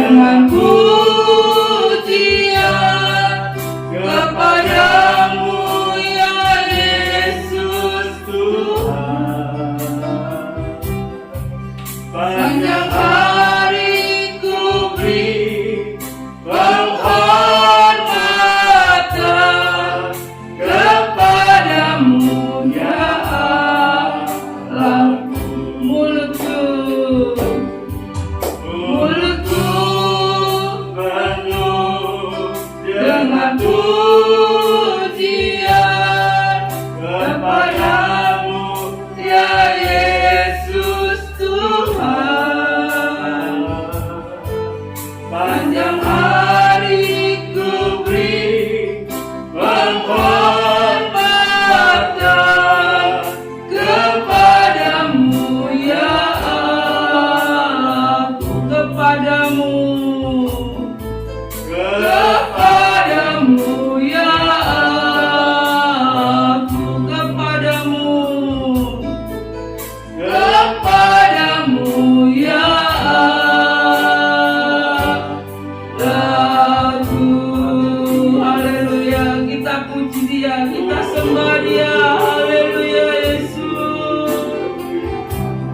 dengan pujian kepadamu ya Yesus Tuhan. Panjang hari ku beri penghormatan kepadamu ya Allah. Mulutku penuh dengan pujian kepadamu ya Yesus Tuhan. Panjang hari ku beri penghormatan kepadamu ya aku, kepadamu ya aku, kepadamu ya aku. Haleluya, kita puji Dia, kita sembah Dia. Haleluya Yesus.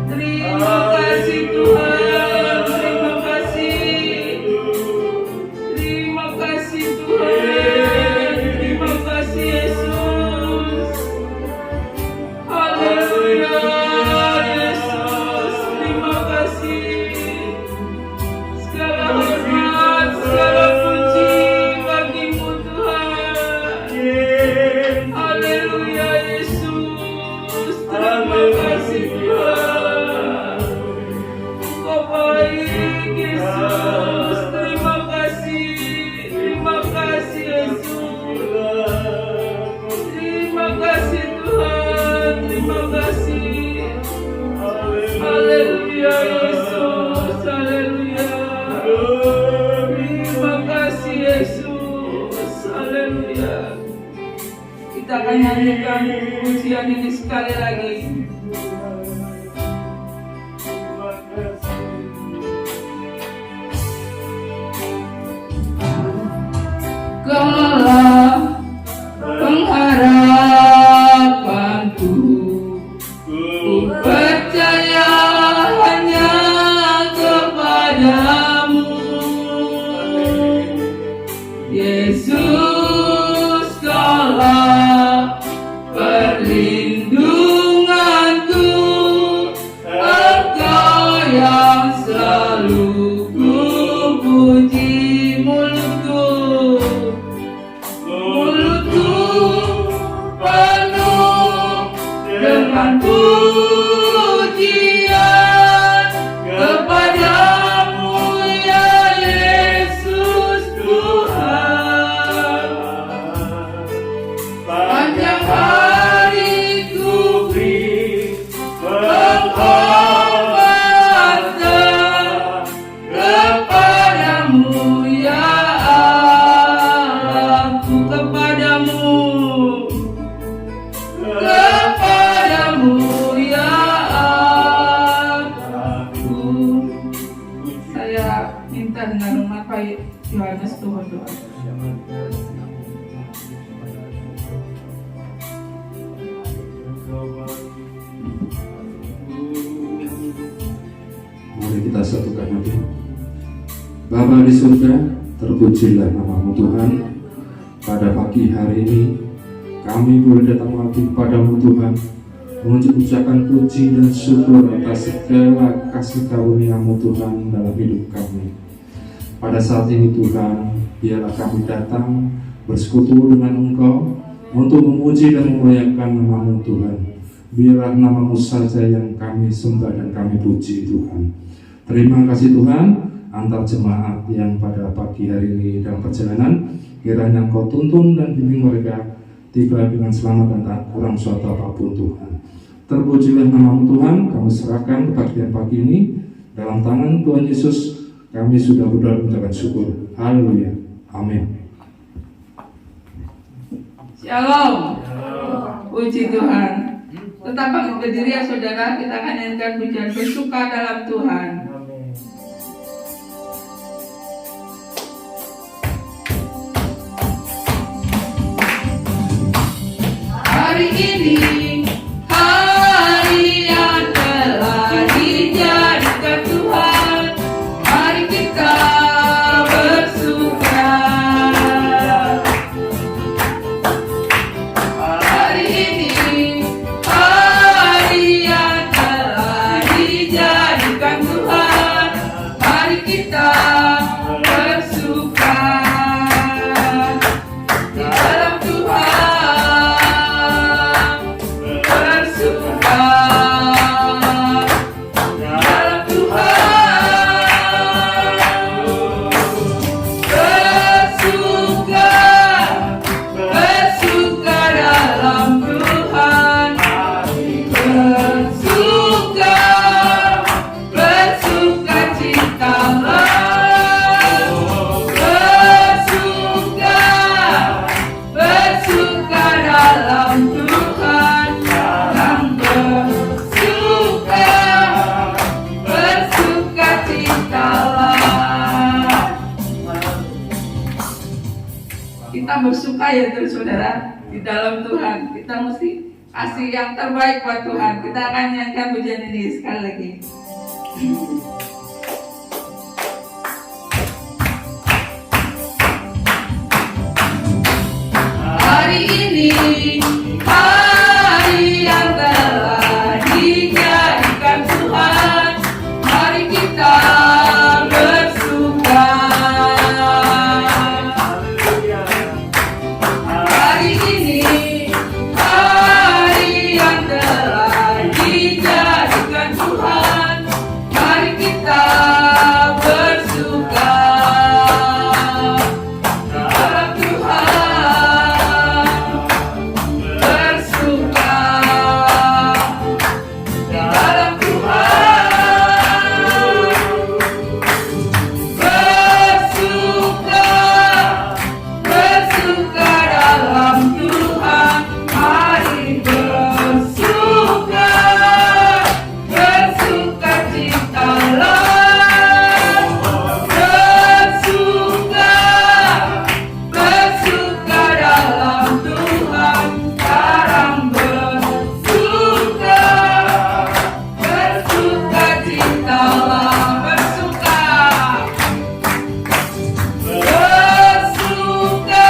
Terima kasih Tuhan, terima kasih. Terima kasih Tuhan, terima kasih Yesus. Haleluya Yesus, terima kasih. Segala hormat, segala puji bagimu Tuhan. Haleluya Yesus, terima kasih Tuhan. Engkau baik Yesus, terima kasih Yesus. Terima kasih Tuhan, terima kasih. Haleluya Yesus, haleluya. Terima kasih Yesus, haleluya. Kita akan nyanyikan pujian ini sekali lagi. Kaulah pengharapanku, ku percaya hanya kepadamu Yesus. Kaulah perlindunganku, Engkau yang selalu ku puji. Mulutku penuh dengan pujian kepadamu ya Yesus Tuhan. Panjang hari ku beri penghormatan kepadamu ya aku, kepadamu ya aku. Saya minta dengan memakai Yohanes Tuhan doa. Mari kita satukan hati. Bapa di surga, terpujilah nama-Mu Tuhan. Pada pagi hari ini kami boleh datang lagi padamu Tuhan, mengucapkan puji dan syukur atas segala kasih karunia-Mu Tuhan dalam hidup kami. Pada saat ini Tuhan, biarlah kami datang bersekutu dengan Engkau untuk memuji dan memuliakan nama-Mu Tuhan. Biarlah nama-Mu saja yang kami sembah dan kami puji Tuhan. Terima kasih Tuhan. Antar jemaat yang pada pagi hari ini dalam perjalanan, kiranya Engkau tuntun dan bimbing mereka tiba dengan selamat dan tak kurang suatu apapun Tuhan. Terpujilah nama-Mu Tuhan, kami serahkan kebaktian pagi ini dalam tangan Tuhan Yesus. Kami sudah berdoa dan mengucapkan syukur. Haleluya. Amin. Shalom. Puji Tuhan. Tetap bangkit berdiri ya saudara, kita akan nyanyikan pujian bersuka dalam Tuhan. ini hari yang telah dijadikan Tuhan, mari kita bersuka. Hari ini hari yang telah dijadikan Tuhan, mari kita bersuka. Di dalam Tuhan bersuka. Di dalam Tuhan bersuka. Bersuka dalam Tuhan. Bersuka. Bersuka citalah. Bersuka. Bersuka dalam Tuhan. Yang bersuka. Bersuka citalah. Kita bersuka ya terus saudara di dalam Tuhan. Kita mesti kasih yang terbaik buat Tuhan. Kita akan nyanyikan pujian ini sekali lagi. Hari ini hari yang telah dijadikan Tuhan, mari kita bersuka. Hari ini hari yang telah dijadikan Tuhan, mari kita bersuka. Di dalam Tuhan bersuka. Di dalam Tuhan bersuka. Bersuka dalam Tuhan, mari bersuka. Bersuka citalah. Bersuka. Bersuka dalam Tuhan, sekarang bersuka. Bersuka citalah. Bersuka. Bersuka.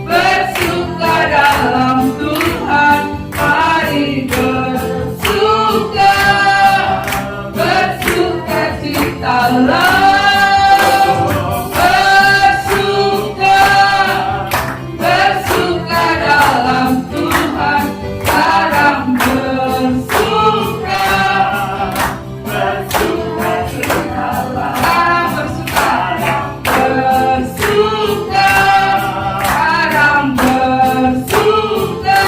Bersuka dalam Tuhan, mari bersuka. Bersuka citalah. Bersuka. Bersuka dalam Tuhan, sekarang bersuka. Bersuka citalah. Sekarang bersuka. Bersuka. Sekarang bersuka.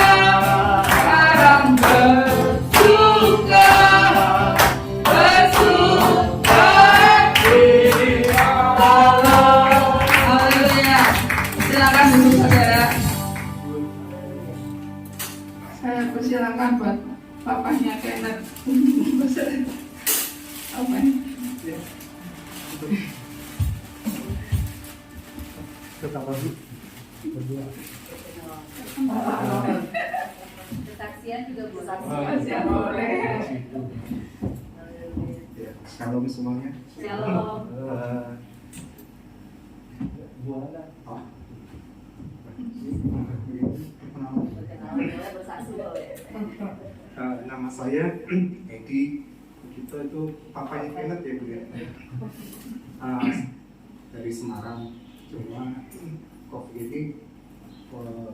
Sekarang bersuka. Bersuka citalah. Haleluya. Silakan duduk saudara. Saya persilakan buat papanya Kenneth. Apa ini? Kesaksian juga boleh. Masih boleh. Ya, shalom semuanya. Shalom. Oh. Perkenalan boleh, bersaksi boleh. Nama saya Edi. Kita itu papanya Kenneth ya Bu ya. Dari Semarang. Cuma COVID ini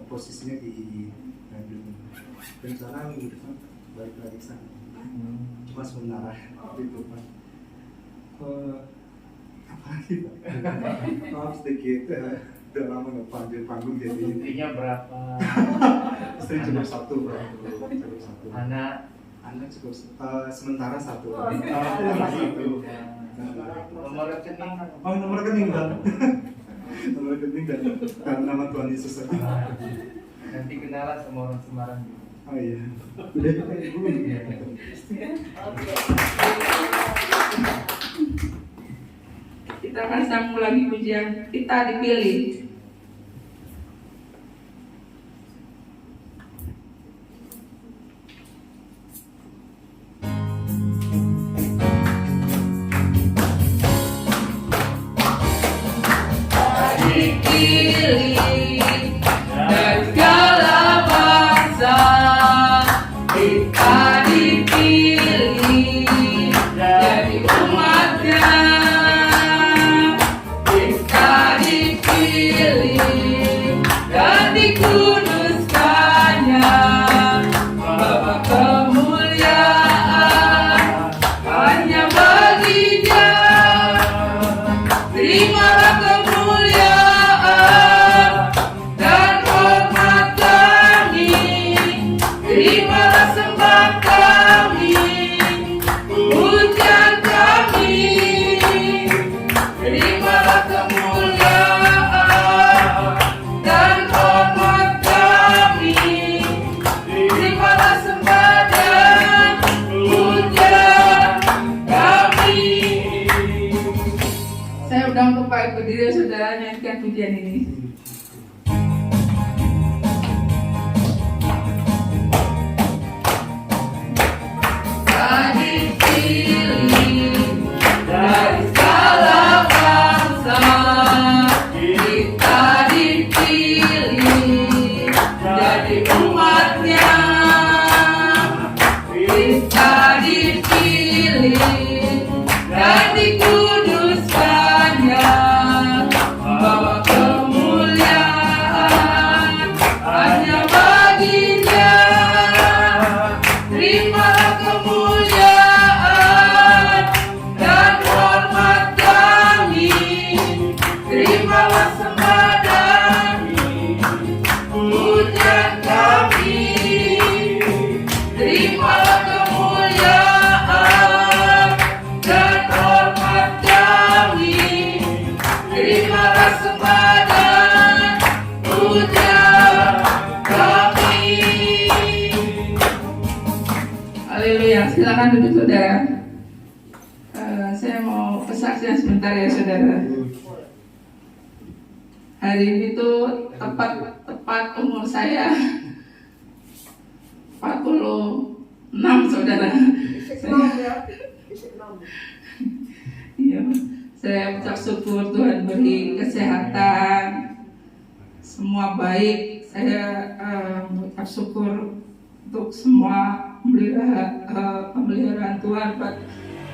posisinya di Bandung. Dan sekarang balik lagi ke sana. Cuma sementara itu Pak. Apa lagi Pak? Maaf sedikit. Udah lama nggak panggil panggung jadi. Istrinya berapa? Istri cuma satu Pak. Cuma satu. Anak cukup sementara satu. satu. Nomor rekening. Oh, nomor rekening Pak. Nomor rekening dan nama Tuhan Yesus saja. Nanti kenalan sama orang Semarang. Oh iya. Udah kita Ibu. Kita akan sambung lagi pujian Kita Dipilih. Baik, berdiri saudara, nyanyikan pujian ini. Dipilih dari segala bangsa, kita dipilih jadi umatnya, kita dipilih dan dikuduskannya, bawa kemuliaan hanya baginya. Terimalah kemuliaan dan hormat kami, terimalah sembah dan pujian kami, terimalah kemuliaan dan hormat kami, terimalah sembah dan pujian kami. Haleluya, silakan duduk saudara. Saya mau kesaksian sebentar ya saudara. Hari ini tuh tepat umur saya 46 saudara. Iya, saya ucap syukur Tuhan beri kesehatan, semua baik. Saya ucap syukur untuk semua pemeliharaan Tuhan buat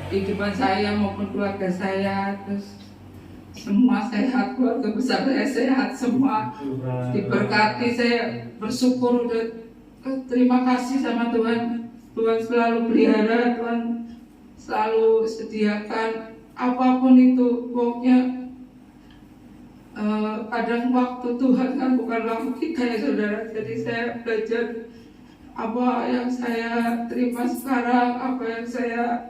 kehidupan saya maupun keluarga saya. Terus semua sehat, keluarga besar saya sehat semua, diberkati. Saya bersyukur, terima kasih sama Tuhan. Tuhan selalu pelihara, Tuhan selalu sediakan apapun itu. Pokoknya kadang waktu Tuhan kan bukan waktu kita ya saudara. Jadi saya belajar apa yang saya terima sekarang, apa yang saya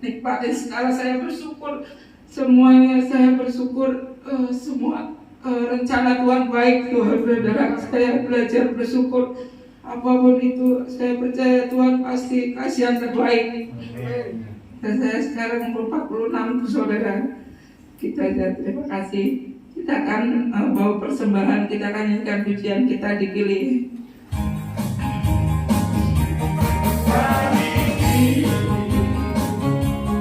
nikmati sekarang. Saya bersyukur semuanya, saya bersyukur semua rencana Tuhan baik Tuhan saudara. Saya belajar bersyukur apapun itu. Saya percaya Tuhan pasti kasih yang terbaik. Dan saya sekarang umur 46 saudara. Kita terima kasih. Kita akan bawa persembahan, kita akan nyanyikan pujian, kita dipilih.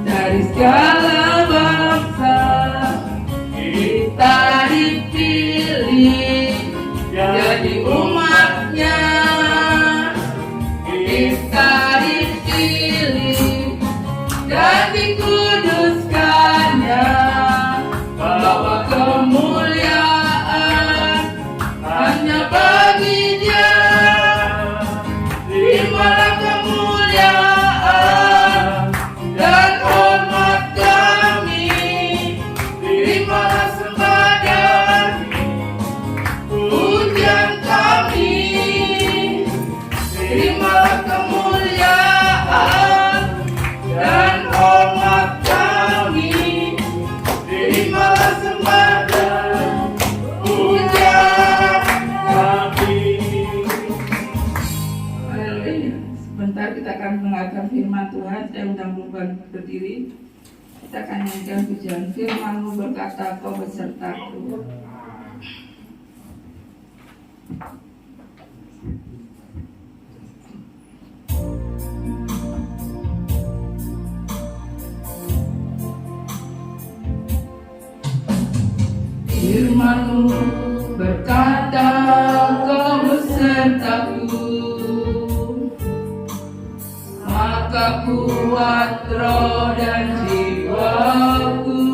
Dari segala bangsa, kita dipilih jadi umatnya, kita dipilih dan dikuduskannya, bawa kemuliaan hanya bagi Dia. Terimalah kemuliaan dan hormat kami, terimalah sembah dan pujian kami, terimalah kemuliaan dan hormat kami, terimalah sembah dan pujian kami. Haleluya. Sebentar kita akan mendengarkan firman Tuhan. Saya undang Ruben berdiri. Kita akan nyanyikan pujian. Firman-Mu berkata, Kau besertaku. Firman-Mu berkata, Kau besertaku, maka kuat roh dan jiwaku.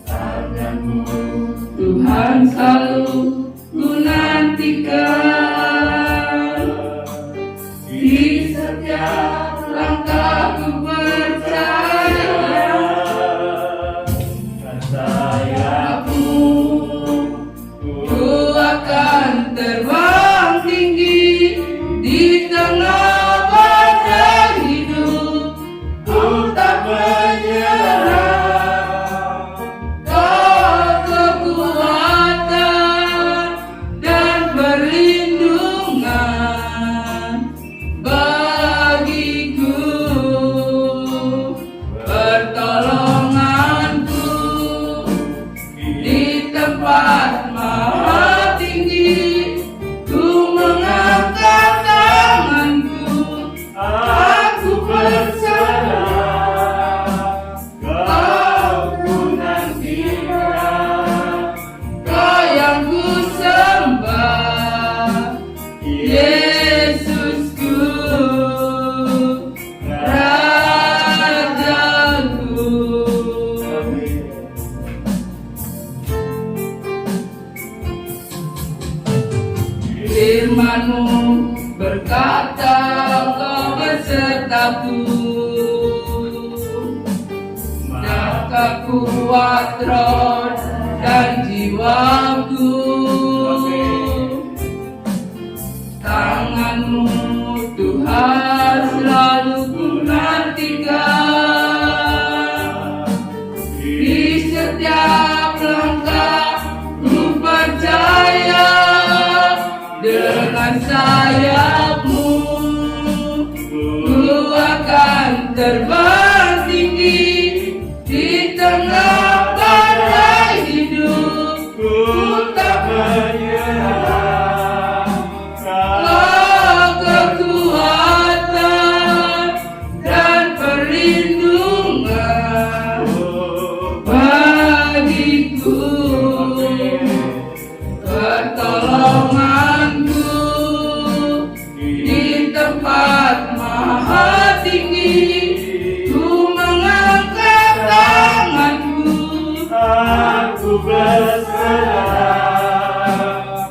Tangan-Mu Tuhan selalu ku nantikan, di setiap langkahku percaya. Ku akan terbang tinggi di tengah badai hidup. Ku tak menyerah. Kau kekuatan dan perlindungan. Firman-Mu berkata, Kau besertaku, maka kuat roh dan jiwaku. Tangan-Mu Tuhan selalu ku nantikan. Di setiap langkah ku percaya, dengan sayap-Mu ku akan terbang tinggi di tengah badai hidup. Ku tak menyerah, Kau kekuatan dan perlindungan bagiku, pertolonganku di tempat maha tinggi. Ku mengangkat tanganku, aku berserah.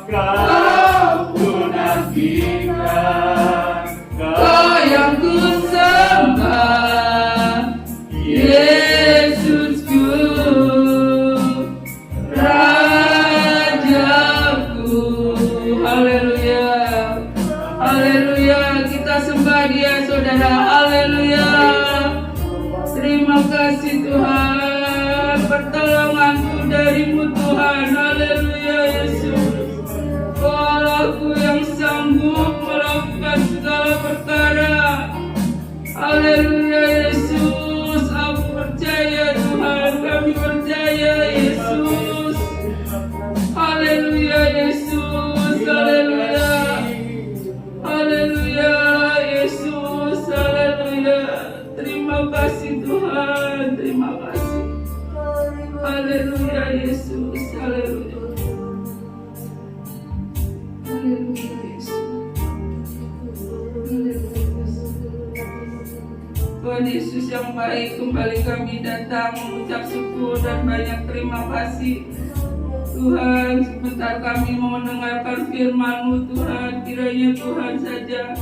Kau ku nafikan, Kau yang ku sembah, Yesusku, Rajaku. Haleluya, haleluya, kita sembah Dia, saudara. Haleluya. Terima kasih Tuhan, pertolonganku dari-Mu Tuhan. Haleluya Yesus. Kau Allahku yang sanggup melakukan segala perkara. Haleluya Yesus. Aku percaya Tuhan, kami percaya Yesus. Haleluya Yesus. Haleluya. Haleluya Yesus. Haleluya. Terima kasih Tuhan, terima kasih. Haleluya Yesus. Haleluya. Haleluya Yesus. Haleluya Yesus. Tuhan Yesus yang baik, kembali kami datang mengucap syukur dan banyak terima kasih. Tuhan, sebentar kami mau mendengarkan firman-Mu Tuhan. Kiranya Tuhan saja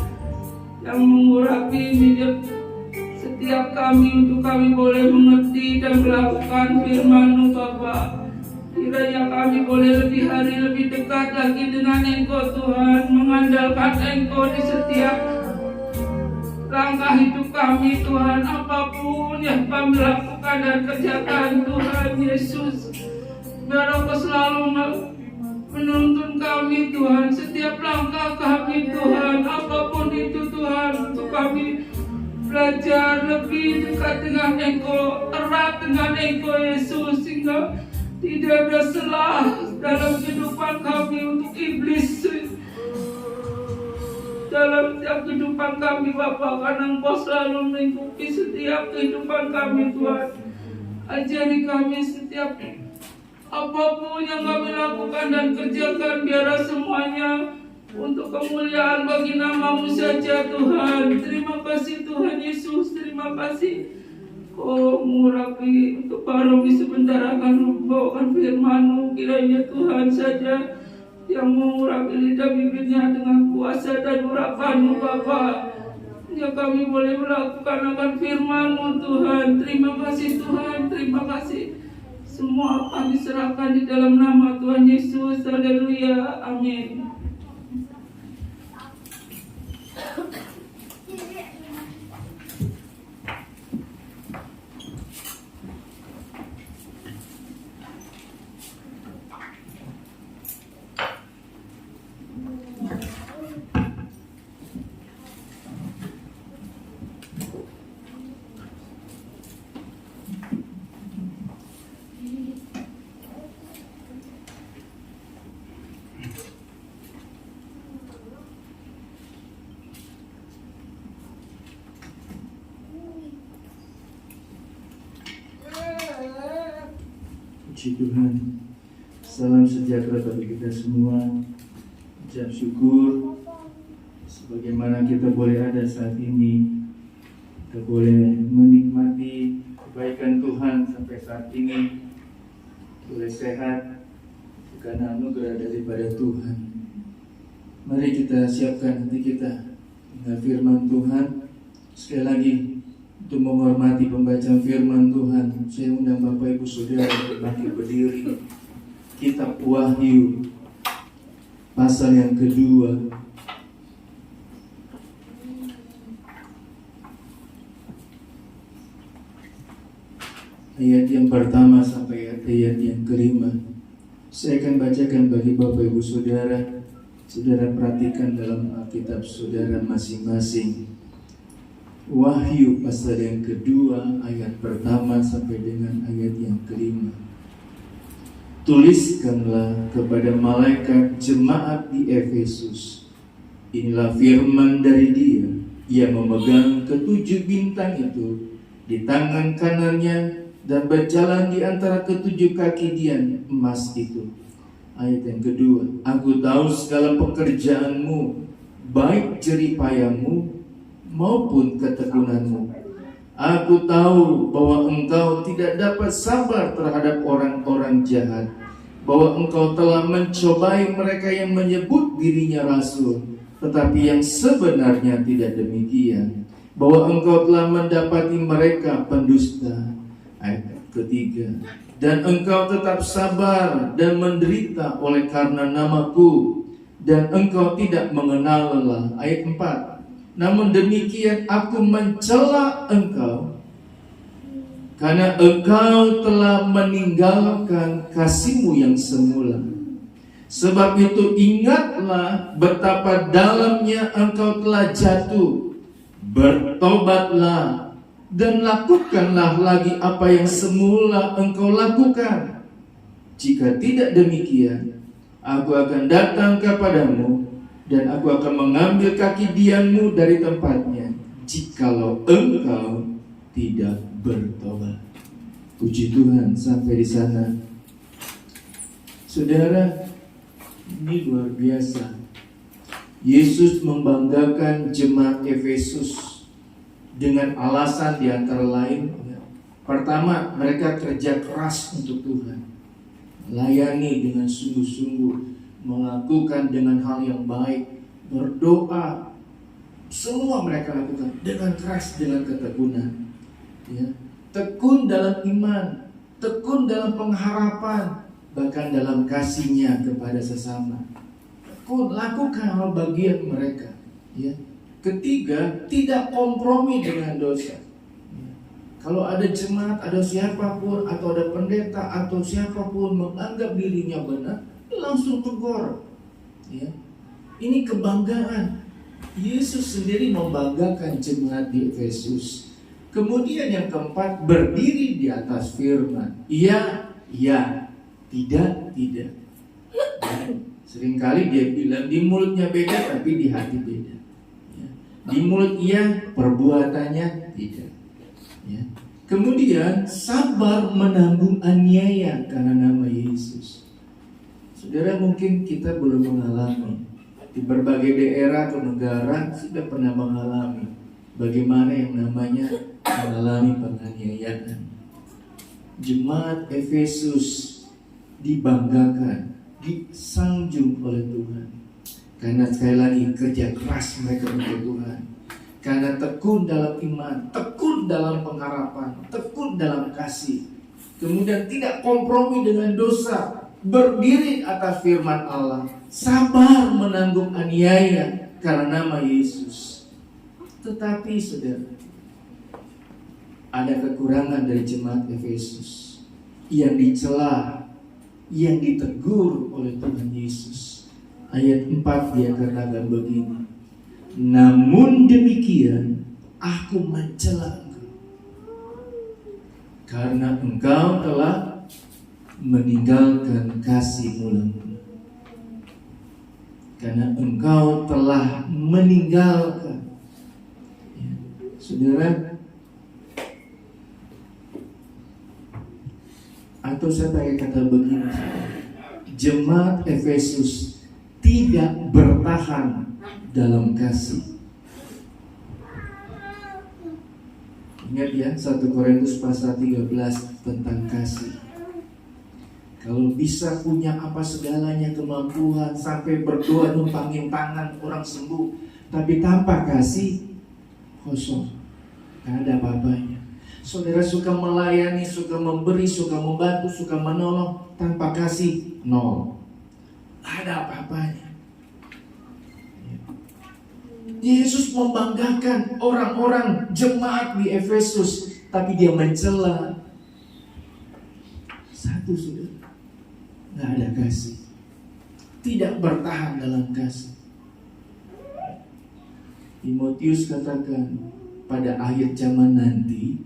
yang mengurapi hidup setiap kami, untuk kami boleh mengerti dan melakukan firman-Mu Bapa. Kiranya kami boleh lebih hari lebih dekat lagi dengan Engkau Tuhan, mengandalkan Engkau di setiap langkah hidup kami Tuhan. Apapun yang kami lakukan dan kerjakan Tuhan Yesus, biar Engkau selalu menuntun kami Tuhan. Setiap langkah kami Tuhan, apapun itu Tuhan, untuk kami belajar lebih dekat dengan Engkau, erat dengan Engkau Yesus, sehingga tidak ada celah dalam kehidupan kami untuk iblis dalam setiap kehidupan kami Bapa, karena Engkau selalu melingkupi setiap kehidupan kami Tuhan. Ajari kami setiap apapun yang kami lakukan dan kerjakan, biarlah semuanya untuk kemuliaan bagi nama-Mu saja Tuhan. Terima kasih Tuhan Yesus, terima kasih. Kau mengurapi untuk Pak Romi sebentar akan membawakan firman-Mu. Kiranya Tuhan saja yang mengurapi lidah bibirnya dengan kuasa dan urapan-Mu Bapa, ya kami boleh melakukan akan firman-Mu Tuhan. Terima kasih Tuhan, terima kasih. Semua kami serahkan di dalam nama Tuhan Yesus. Haleluya, amin. Puji Tuhan. Salam sejahtera bagi kita semua. Ucap syukur sebagaimana kita boleh ada saat ini. Kita boleh menikmati kebaikan Tuhan sampai saat ini. Boleh sehat karena anugerah daripada Tuhan. Mari kita siapkan hati kita dengan firman Tuhan. Sekali lagi, untuk menghormati pembacaan firman Tuhan, saya undang Bapak Ibu Saudara bangkit berdiri. Kitab Wahyu pasal yang kedua, ayat yang pertama sampai ayat yang kelima. Saya akan bacakan bagi Bapak Ibu Saudara. Saudara perhatikan dalam Alkitab saudara masing-masing. Wahyu pasal yang kedua, ayat pertama sampai dengan ayat yang kelima. Tuliskanlah kepada malaikat jemaat di Efesus, inilah firman dari Dia yang memegang ketujuh bintang itu di tangan kanannya dan berjalan di antara ketujuh kaki dian emas itu. Ayat yang kedua, aku tahu segala pekerjaanmu, baik jeripayamu maupun ketekunanmu. Aku tahu bahwa engkau tidak dapat sabar terhadap orang-orang jahat, bahwa engkau telah mencobai mereka yang menyebut dirinya rasul, tetapi yang sebenarnya tidak demikian, bahwa engkau telah mendapati mereka pendusta. Ayat ketiga, dan engkau tetap sabar dan menderita oleh karena namaku, dan engkau tidak mengenal lelah. Ayat 4, namun demikian aku mencela engkau karena engkau telah meninggalkan kasihmu yang semula. Sebab itu ingatlah betapa dalamnya engkau telah jatuh. Bertobatlah dan lakukanlah lagi apa yang semula engkau lakukan. Jika tidak demikian, aku akan datang kepadamu dan aku akan mengambil kaki dianmu dari tempatnya, jikalau engkau tidak bertobat. Puji Tuhan, sampai di sana. Saudara, ini luar biasa. Yesus membanggakan jemaat Efesus dengan alasan di antara lain, pertama, mereka kerja keras untuk Tuhan, melayani dengan sungguh-sungguh, melakukan dengan hal yang baik, berdoa, semua mereka lakukan dengan keras, dengan ketekunan, ya. Tekun dalam iman, tekun dalam pengharapan, bahkan dalam kasihnya kepada sesama. Tekun, lakukan hal bagian mereka, ya. Ketiga, tidak kompromi dengan dosa. Kalau ada jemaat, ada siapapun, atau ada pendeta, atau siapapun menganggap dirinya benar, langsung tegur. Ya. Ini kebanggaan. Yesus sendiri membanggakan jemaat di Efesus. Kemudian yang keempat, berdiri di atas firman. Iya, iya, tidak, tidak. Seringkali dia bilang di mulutnya beda, tapi di hati beda. Di mulut iya, perbuatannya tidak. Ya. Kemudian sabar menanggung aniaya karena nama Yesus. Saudara, mungkin kita belum mengalami, di berbagai daerah atau negara sudah pernah mengalami bagaimana yang namanya mengalami penganiayaan. Jemaat Efesus dibanggakan, disanjung oleh Tuhan. Karena sekali lagi kerja keras mereka untuk Tuhan. Karena tekun dalam iman, tekun dalam pengharapan, tekun dalam kasih. Kemudian tidak kompromi dengan dosa, berdiri atas firman Allah, sabar menanggung aniaya karena nama Yesus. Tetapi saudara, ada kekurangan dari jemaat Efesus yang dicela, yang ditegur oleh Tuhan Yesus. Ayat 4 dia katakan begini, namun demikian aku mencela engkau karena engkau telah meninggalkan kasih mula-mula. Karena engkau telah meninggalkan. Ya, saudara, atau saya pakai kata begini, jemaat Efesus tidak bertahan dalam kasih. Ingat ya, 1 Korintus pasal 13 tentang kasih. Kalau bisa punya apa segalanya, kemampuan, sampai berdoa numpangin tangan orang sembuh, tapi tanpa kasih, kosong, gak ada apa-apanya. Saudara suka melayani, suka memberi, suka membantu, suka menolong, tanpa kasih, nol, gak ada apa-apanya. Yesus membanggakan orang-orang jemaat di Efesus, tapi dia mencela satu, saudara, nggak ada kasih, tidak bertahan dalam kasih. Timotius katakan, pada akhir zaman nanti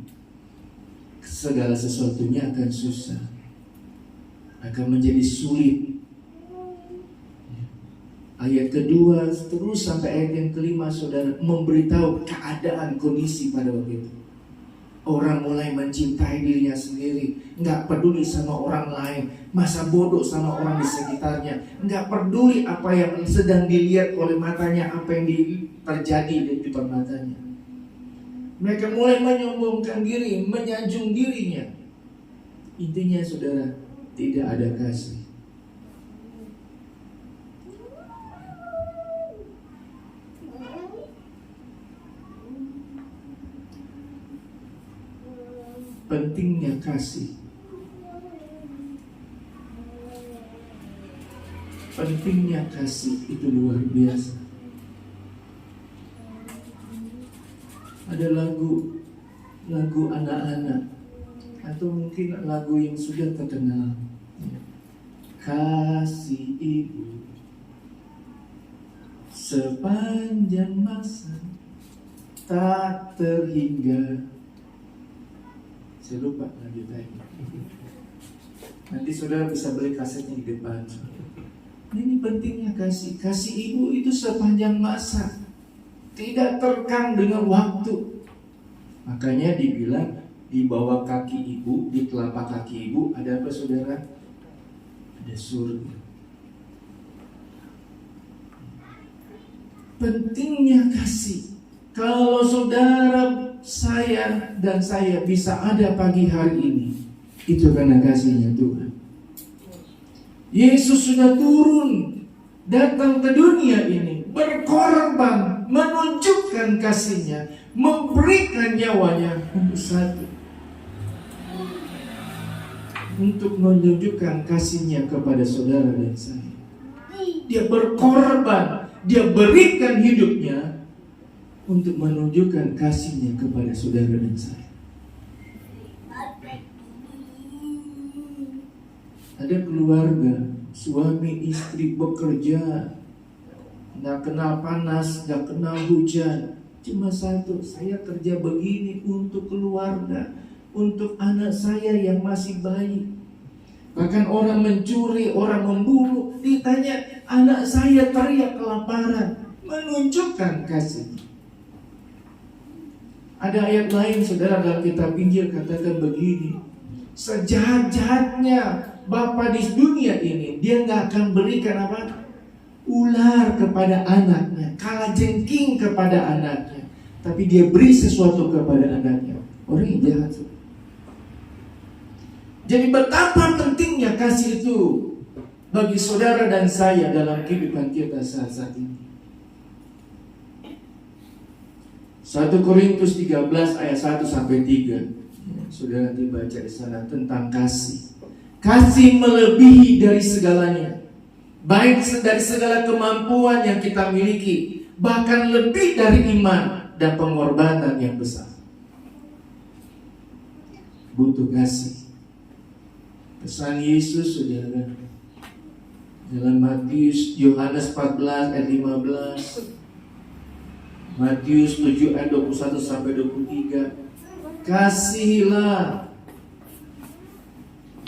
segala sesuatunya akan susah, akan menjadi sulit. Ayat kedua terus sampai ayat yang kelima, saudara, memberitahu keadaan kondisi pada waktu itu. Orang mulai mencintai dirinya sendiri, nggak peduli sama orang lain, masa bodoh sama orang di sekitarnya, nggak peduli apa yang sedang dilihat oleh matanya, apa yang terjadi di depan matanya. Mereka mulai menyombongkan diri, menyanjung dirinya. Intinya, saudara, tidak ada kasih. Pentingnya kasih. Pentingnya kasih itu luar biasa. Ada lagu anak-anak, atau mungkin lagu yang sudah terkenal, kasih ibu sepanjang masa tak terhingga. Saya lupa lanjutannya. Nanti saudara bisa beli kasetnya di depan. Ini pentingnya kasih. Kasih ibu itu sepanjang masa, tidak terkang dengan waktu. Makanya dibilang di bawah kaki ibu, di telapak kaki ibu ada apa, saudara? Ada surga. Pentingnya kasih. Kalau saudara, saya dan saya bisa ada pagi hari ini, itu karena kasihnya Tuhan. Yesus sudah turun, datang ke dunia ini, berkorban, menunjukkan kasihnya, memberikan nyawanya untuk satu, untuk menunjukkan kasihnya kepada saudara dan saya. Dia berkorban, dia berikan hidupnya untuk menunjukkan kasihnya kepada saudara dan saya. Ada keluarga, suami istri bekerja, nggak kenal panas, nggak kenal hujan, cuma satu, saya kerja begini untuk keluarga, untuk anak saya yang masih bayi. Bahkan orang mencuri, orang membunuh, ditanya anak saya teriak kelaparan, menunjukkan kasih. Ada ayat lain, saudara, dalam kitab Injil katakan begini, sejahat-jahatnya Bapa di dunia ini, dia nggak akan berikan apa? Ular kepada anaknya, kalajengking kepada anaknya, tapi dia beri sesuatu kepada anaknya. Orang yang jahat. Jadi betapa pentingnya kasih itu bagi saudara dan saya dalam kehidupan kita saat ini. 1 Korintus 13 ayat 1 sampai 3. Saudara nanti baca di sana tentang kasih. Kasih melebihi dari segalanya, baik dari segala kemampuan yang kita miliki, bahkan lebih dari iman dan pengorbanan yang besar. Butuh kasih. Pesan Yesus, saudara, dalam Yohanes 14 ayat 15, Matius 7 ayat 21 sampai 23.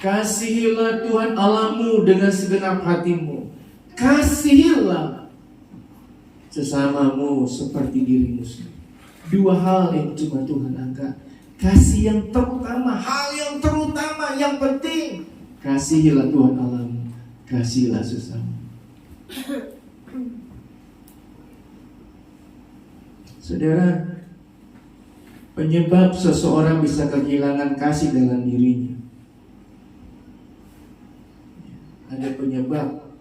Kasihilah Tuhan Allahmu dengan segenap hatimu. Kasihilah sesamamu seperti dirimu sendiri. Dua hal yang cuma Tuhan angkat. Kasih yang terutama, hal yang terutama, yang penting. Kasihilah Tuhan Allahmu, kasihilah sesamamu. Saudara, penyebab seseorang bisa kehilangan kasih dalam dirinya ada penyebab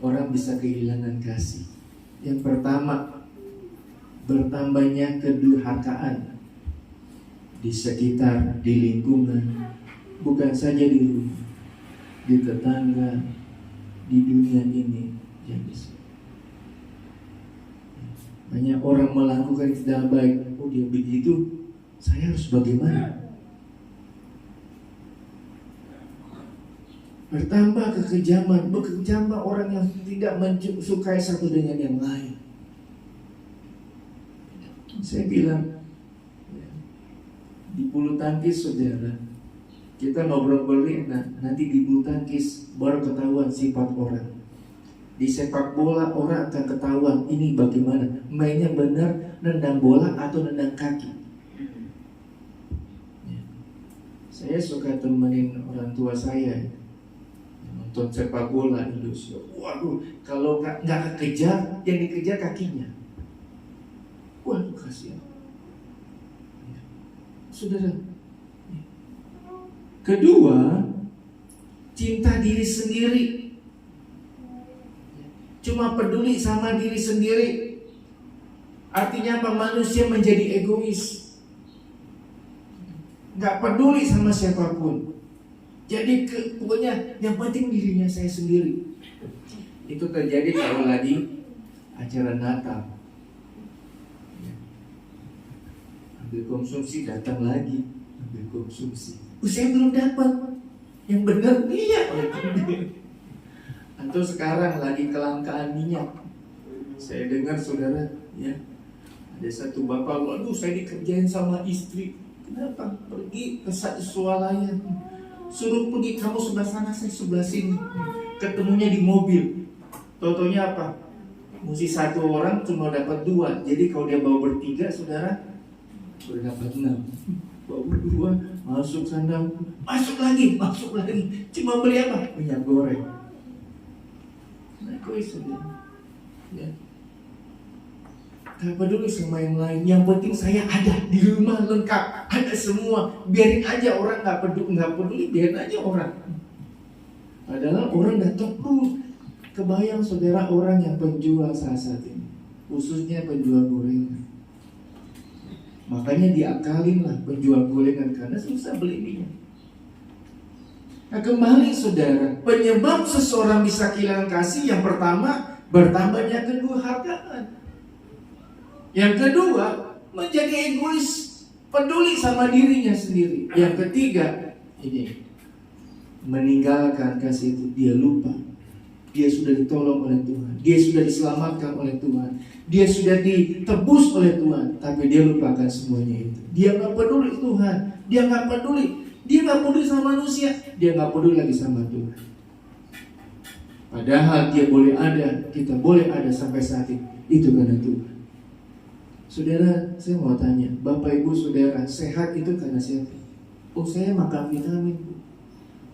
orang bisa kehilangan kasih. Yang pertama, bertambahnya kedurhakaan di sekitar, di lingkungan, bukan saja di rumah, di tetangga, di dunia ini yang bisa. Banyak orang melakukan yang tidak baik. Oh, dia begitu, saya harus bagaimana? Bertambah kekejaman, berkejam orang yang tidak mensukai satu dengan yang lain. Saya bilang, di bulu tangkis saudara, kita ngobrol-ngobrol enak, nanti di bulu tangkis baru ketahuan sifat orang. Di sepak bola orang akan ketahuan ini bagaimana mainnya benar, nendang bola atau nendang kaki. Saya suka temenin orang tua saya nonton sepak bola Indonesia. Waduh, kalau nggak kejar, yang dikejar kakinya. Waduh, kasihan. Saudara, kedua, cinta diri sendiri. Cuma peduli sama diri sendiri. Artinya apa? Manusia menjadi egois, nggak peduli sama siapapun. Jadi pokoknya yang penting dirinya saya sendiri. Itu terjadi kalau lagi acara Natal. Ambil konsumsi, datang lagi ambil konsumsi. Saya belum dapat. Yang benar iya. Atau sekarang lagi kelangkaan minyak. Saya dengar saudara, ya, ada satu bapak, waduh saya dikerjain sama istri. Kenapa? Pergi ke swalayan. Suruh pergi, kamu sebelah sana, saya sebelah sini. Ketemunya di mobil. Totonya apa? Mesti satu orang cuma dapat 2. Jadi kalau dia bawa bertiga, saudara, sudah dapat 6. Bawa berdua, masuk sana, masuk lagi. Cuma beli apa? Minyak goreng. Nah, egois saudara. Ya. Gak peduli sama yang lain. Yang penting saya ada di rumah lengkap, ada semua. Biarin aja orang nggak peduli, biarin aja orang. Padahal orang datang, kebayang saudara orang yang penjual saat ini, khususnya penjual gorengan. Makanya diakalin lah penjual gorengan karena susah beli minyak. Nah kembali saudara, penyebab seseorang bisa kehilangan kasih yang pertama bertambahnya kedurhakaan. Yang kedua menjadi egois, peduli sama dirinya sendiri. Yang ketiga ini meninggalkan kasih itu, dia lupa. Dia sudah ditolong oleh Tuhan, dia sudah diselamatkan oleh Tuhan, dia sudah ditebus oleh Tuhan, tapi dia lupakan semuanya itu. Dia nggak peduli Tuhan, dia nggak peduli sama manusia, dia nggak peduli lagi sama Tuhan. Padahal dia boleh ada, kita boleh ada sampai saat ini, itu karena Tuhan. Saudara, saya mau tanya, Bapak Ibu Saudara, sehat itu karena siapa? Oh, saya makan vitamin.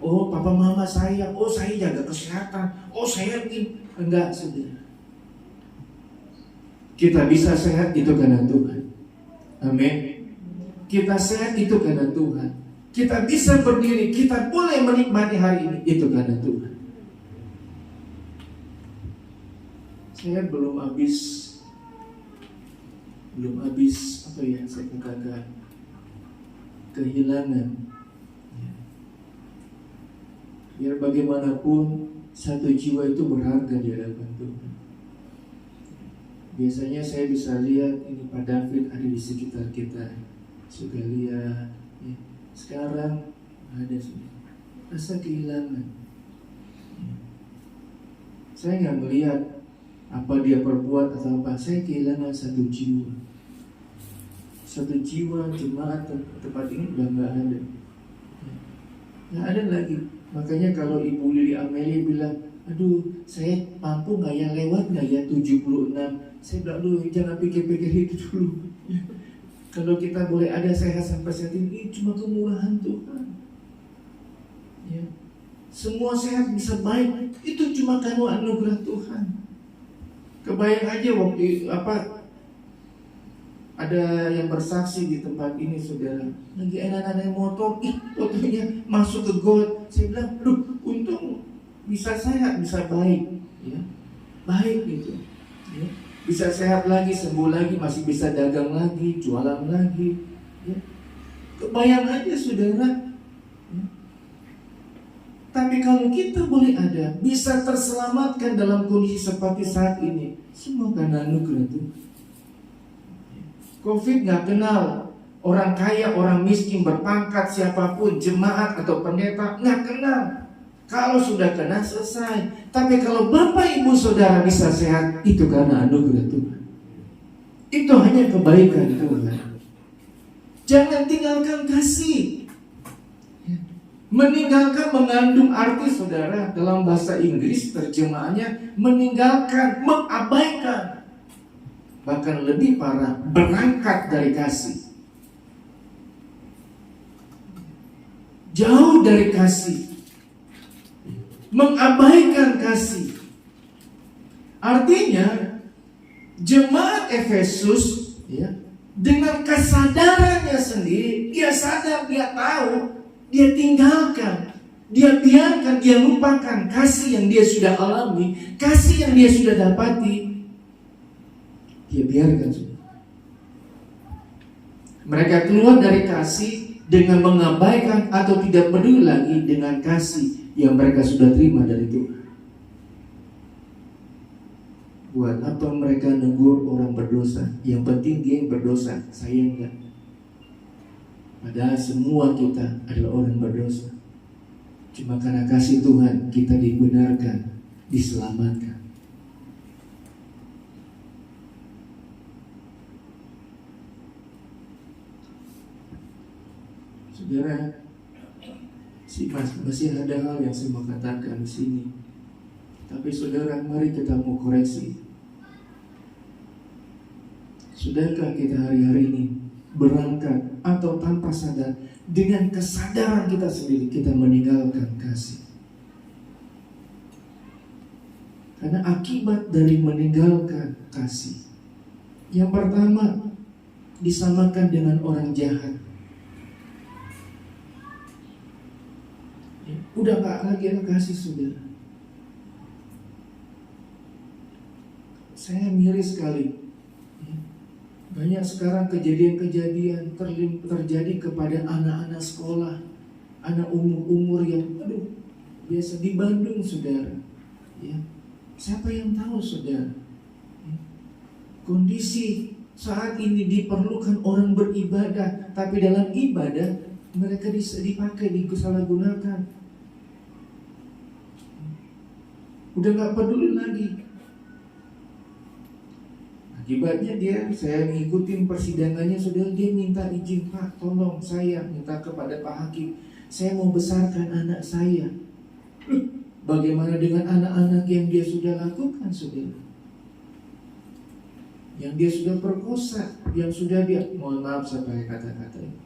Oh, papa mama saya. Oh, saya jaga kesehatan. Oh, saya begini. Enggak, saudara. Kita bisa sehat itu karena Tuhan. Amin. Kita sehat itu karena Tuhan. Kita bisa berdiri, kita boleh menikmati hari ini itu karena Tuhan. Saya belum habis apa ya saya katakan kehilangan. Biar bagaimanapun satu jiwa itu berharga di hadapan Tuhan. Biasanya saya bisa lihat ini Pak David ada di sekitar kita, suka lihat. Ya. Sekarang ada rasa kehilangan. Ya. Saya nggak melihat apa dia perbuat atau apa. Saya kehilangan satu jiwa. Satu jiwa jemaat tempat ini udah nggak ada. Nggak ada lagi. Makanya kalau Ibu Lili Amelia bilang, aduh saya mampu nggak ya, lewat nggak ya 76. Saya bilang, aduh jangan pikir-pikir itu dulu. Kalau kita boleh ada sehat sampai saat ini, cuma kemurahan Tuhan. Ya. Semua sehat bisa baik, itu cuma karena anugerah Tuhan. Kebayang aja waktu ada yang bersaksi di tempat ini saudara, lagi enak-enak motor, fotonya masuk ke got. Saya bilang, untung bisa sehat, bisa baik, ya, baik gitu, ya. Bisa sehat lagi, sembuh lagi, masih bisa dagang lagi, jualan lagi, ya. Kebayang aja saudara, ya. Tapi kalau kita boleh ada, bisa terselamatkan dalam kondisi seperti saat ini, semua karena anugerah Tuhan. Covid gak kenal orang kaya, orang miskin, berpangkat, siapapun, jemaat atau pendeta, gak kenal. Kalau sudah kena, selesai. Tapi kalau Bapak Ibu Saudara bisa sehat, itu karena anugerah Tuhan. Itu hanya kebaikan Tuhan. Jangan tinggalkan kasih. Meninggalkan mengandung arti saudara, dalam bahasa Inggris terjemahannya meninggalkan, mengabaikan. Bahkan lebih parah, berangkat dari kasih. Jauh dari kasih, mengabaikan kasih. Artinya jemaat Efesus, ya, dengan kesadarannya sendiri, dia sadar, dia tahu, dia tinggalkan, dia biarkan, dia lupakan kasih yang dia sudah alami, kasih yang dia sudah dapati. Dia biarkan sudah. Mereka keluar dari kasih dengan mengabaikan atau tidak peduli lagi dengan kasih yang mereka sudah terima dari Tuhan. Buat apa mereka negur orang berdosa? Yang penting dia yang berdosa, saya enggak. Padahal semua kita adalah orang berdosa. Cuma karena kasih Tuhan kita dibenarkan, diselamatkan. Saudara, masih ada hal yang saya mau katakan di sini. Tapi saudara, mari kita mau koreksi. Sudahkah kita hari-hari ini berangkat atau tanpa sadar, dengan kesadaran kita sendiri kita meninggalkan kasih? Karena akibat dari meninggalkan kasih, yang pertama disamakan dengan orang jahat. Udah gak lagi ada kasih saudara. Saya miris sekali. Banyak sekarang kejadian-kejadian terjadi kepada anak-anak sekolah, anak umur-umur yang biasa di Bandung saudara. Ya. Siapa yang tahu saudara? Ya. Kondisi saat ini diperlukan orang beribadah, tapi dalam ibadah mereka dipakai, disalahgunakan. Udah gak peduli lagi. Akibatnya saya ngikutin persidangannya, saudara, dia minta izin, Pak, tolong saya minta kepada Pak Hakim, saya mau besarkan anak saya. Bagaimana dengan anak-anak yang dia sudah lakukan, saudara? Yang dia sudah perkosa, yang sudah dia, mohon maaf saya pakai kata-kata ini,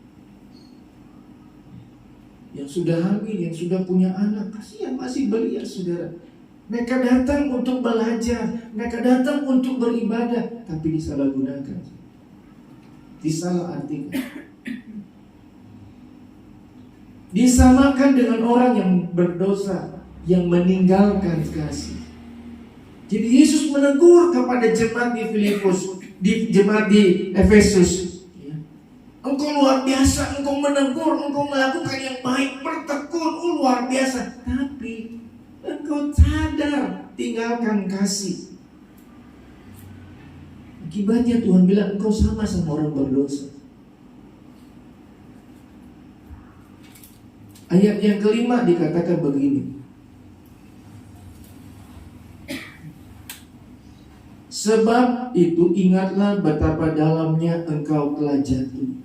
yang sudah hamil, yang sudah punya anak, kasihan masih belia, saudara. Mereka datang untuk belajar, mereka datang untuk beribadah, tapi disalahgunakan, disalahartikan, disamakan dengan orang yang berdosa, yang meninggalkan kasih. Jadi Yesus menegur kepada jemaat di Filipus, jemaat di Efesus, ya. Engkau luar biasa, engkau menegur, engkau melakukan yang baik, bertekun, luar biasa, tapi engkau sadar, tinggalkan kasih. Akibatnya Tuhan bilang engkau sama orang berdosa. Ayat yang kelima dikatakan begini. Sebab itu ingatlah betapa dalamnya engkau telah jatuh.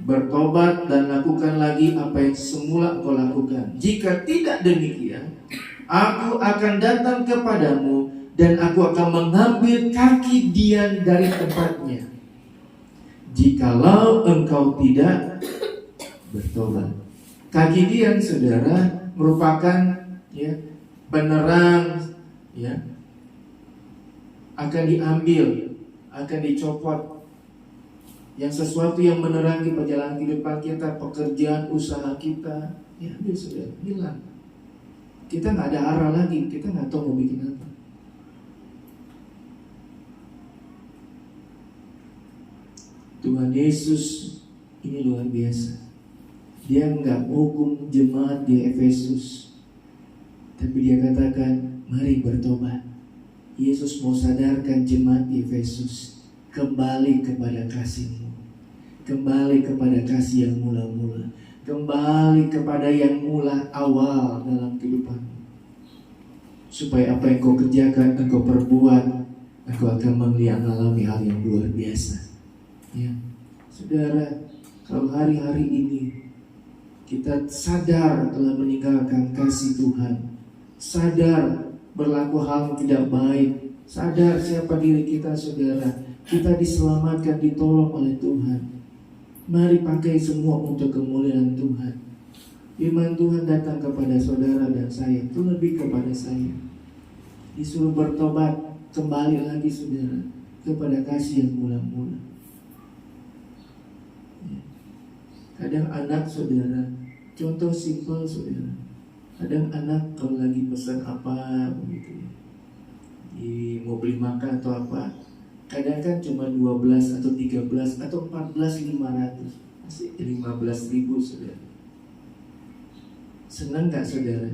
Bertobat dan lakukan lagi apa yang semula engkau lakukan. Jika tidak demikian, aku akan datang kepadamu dan aku akan mengambil kaki Dian dari tempatnya, jikalau engkau tidak bertobat. Kaki Dian, saudara, merupakan penerang, akan diambil, akan dicopot. Yang sesuatu yang menerangi perjalanan kehidupan kita, pekerjaan, usaha kita, saudara, hilang. kita nggak ada arah lagi, kita nggak tahu mau bikin apa. Tuhan Yesus ini luar biasa. Dia nggak hukum jemaat di Efesus, tapi dia katakan, mari bertobat. Yesus mau sadarkan jemaat di Efesus, kembali kepada kasih-Mu, kembali kepada kasih yang mula-mula, kembali kepada yang mula awal dalam kehidupanmu. Supaya apa yang kau kerjakan, engkau perbuat, engkau akan mengalami hal yang luar biasa. Ya, saudara, kalau hari-hari ini kita sadar telah meninggalkan kasih Tuhan, sadar berlaku hal yang tidak baik, sadar siapa diri kita, saudara, kita diselamatkan, ditolong oleh Tuhan. Mari pakai semua untuk kemuliaan Tuhan. Firman Tuhan datang kepada saudara dan saya, itu lebih kepada saya. Disuruh bertobat, kembali lagi saudara kepada kasih yang mula-mula. Kadang anak saudara, contoh simpel saudara, kadang anak kalau lagi pesan apa begitu, mau beli makan atau apa, kadang kan cuma 12 atau 13 atau 14.500, masih 15.000 saudara. Senang gak saudara?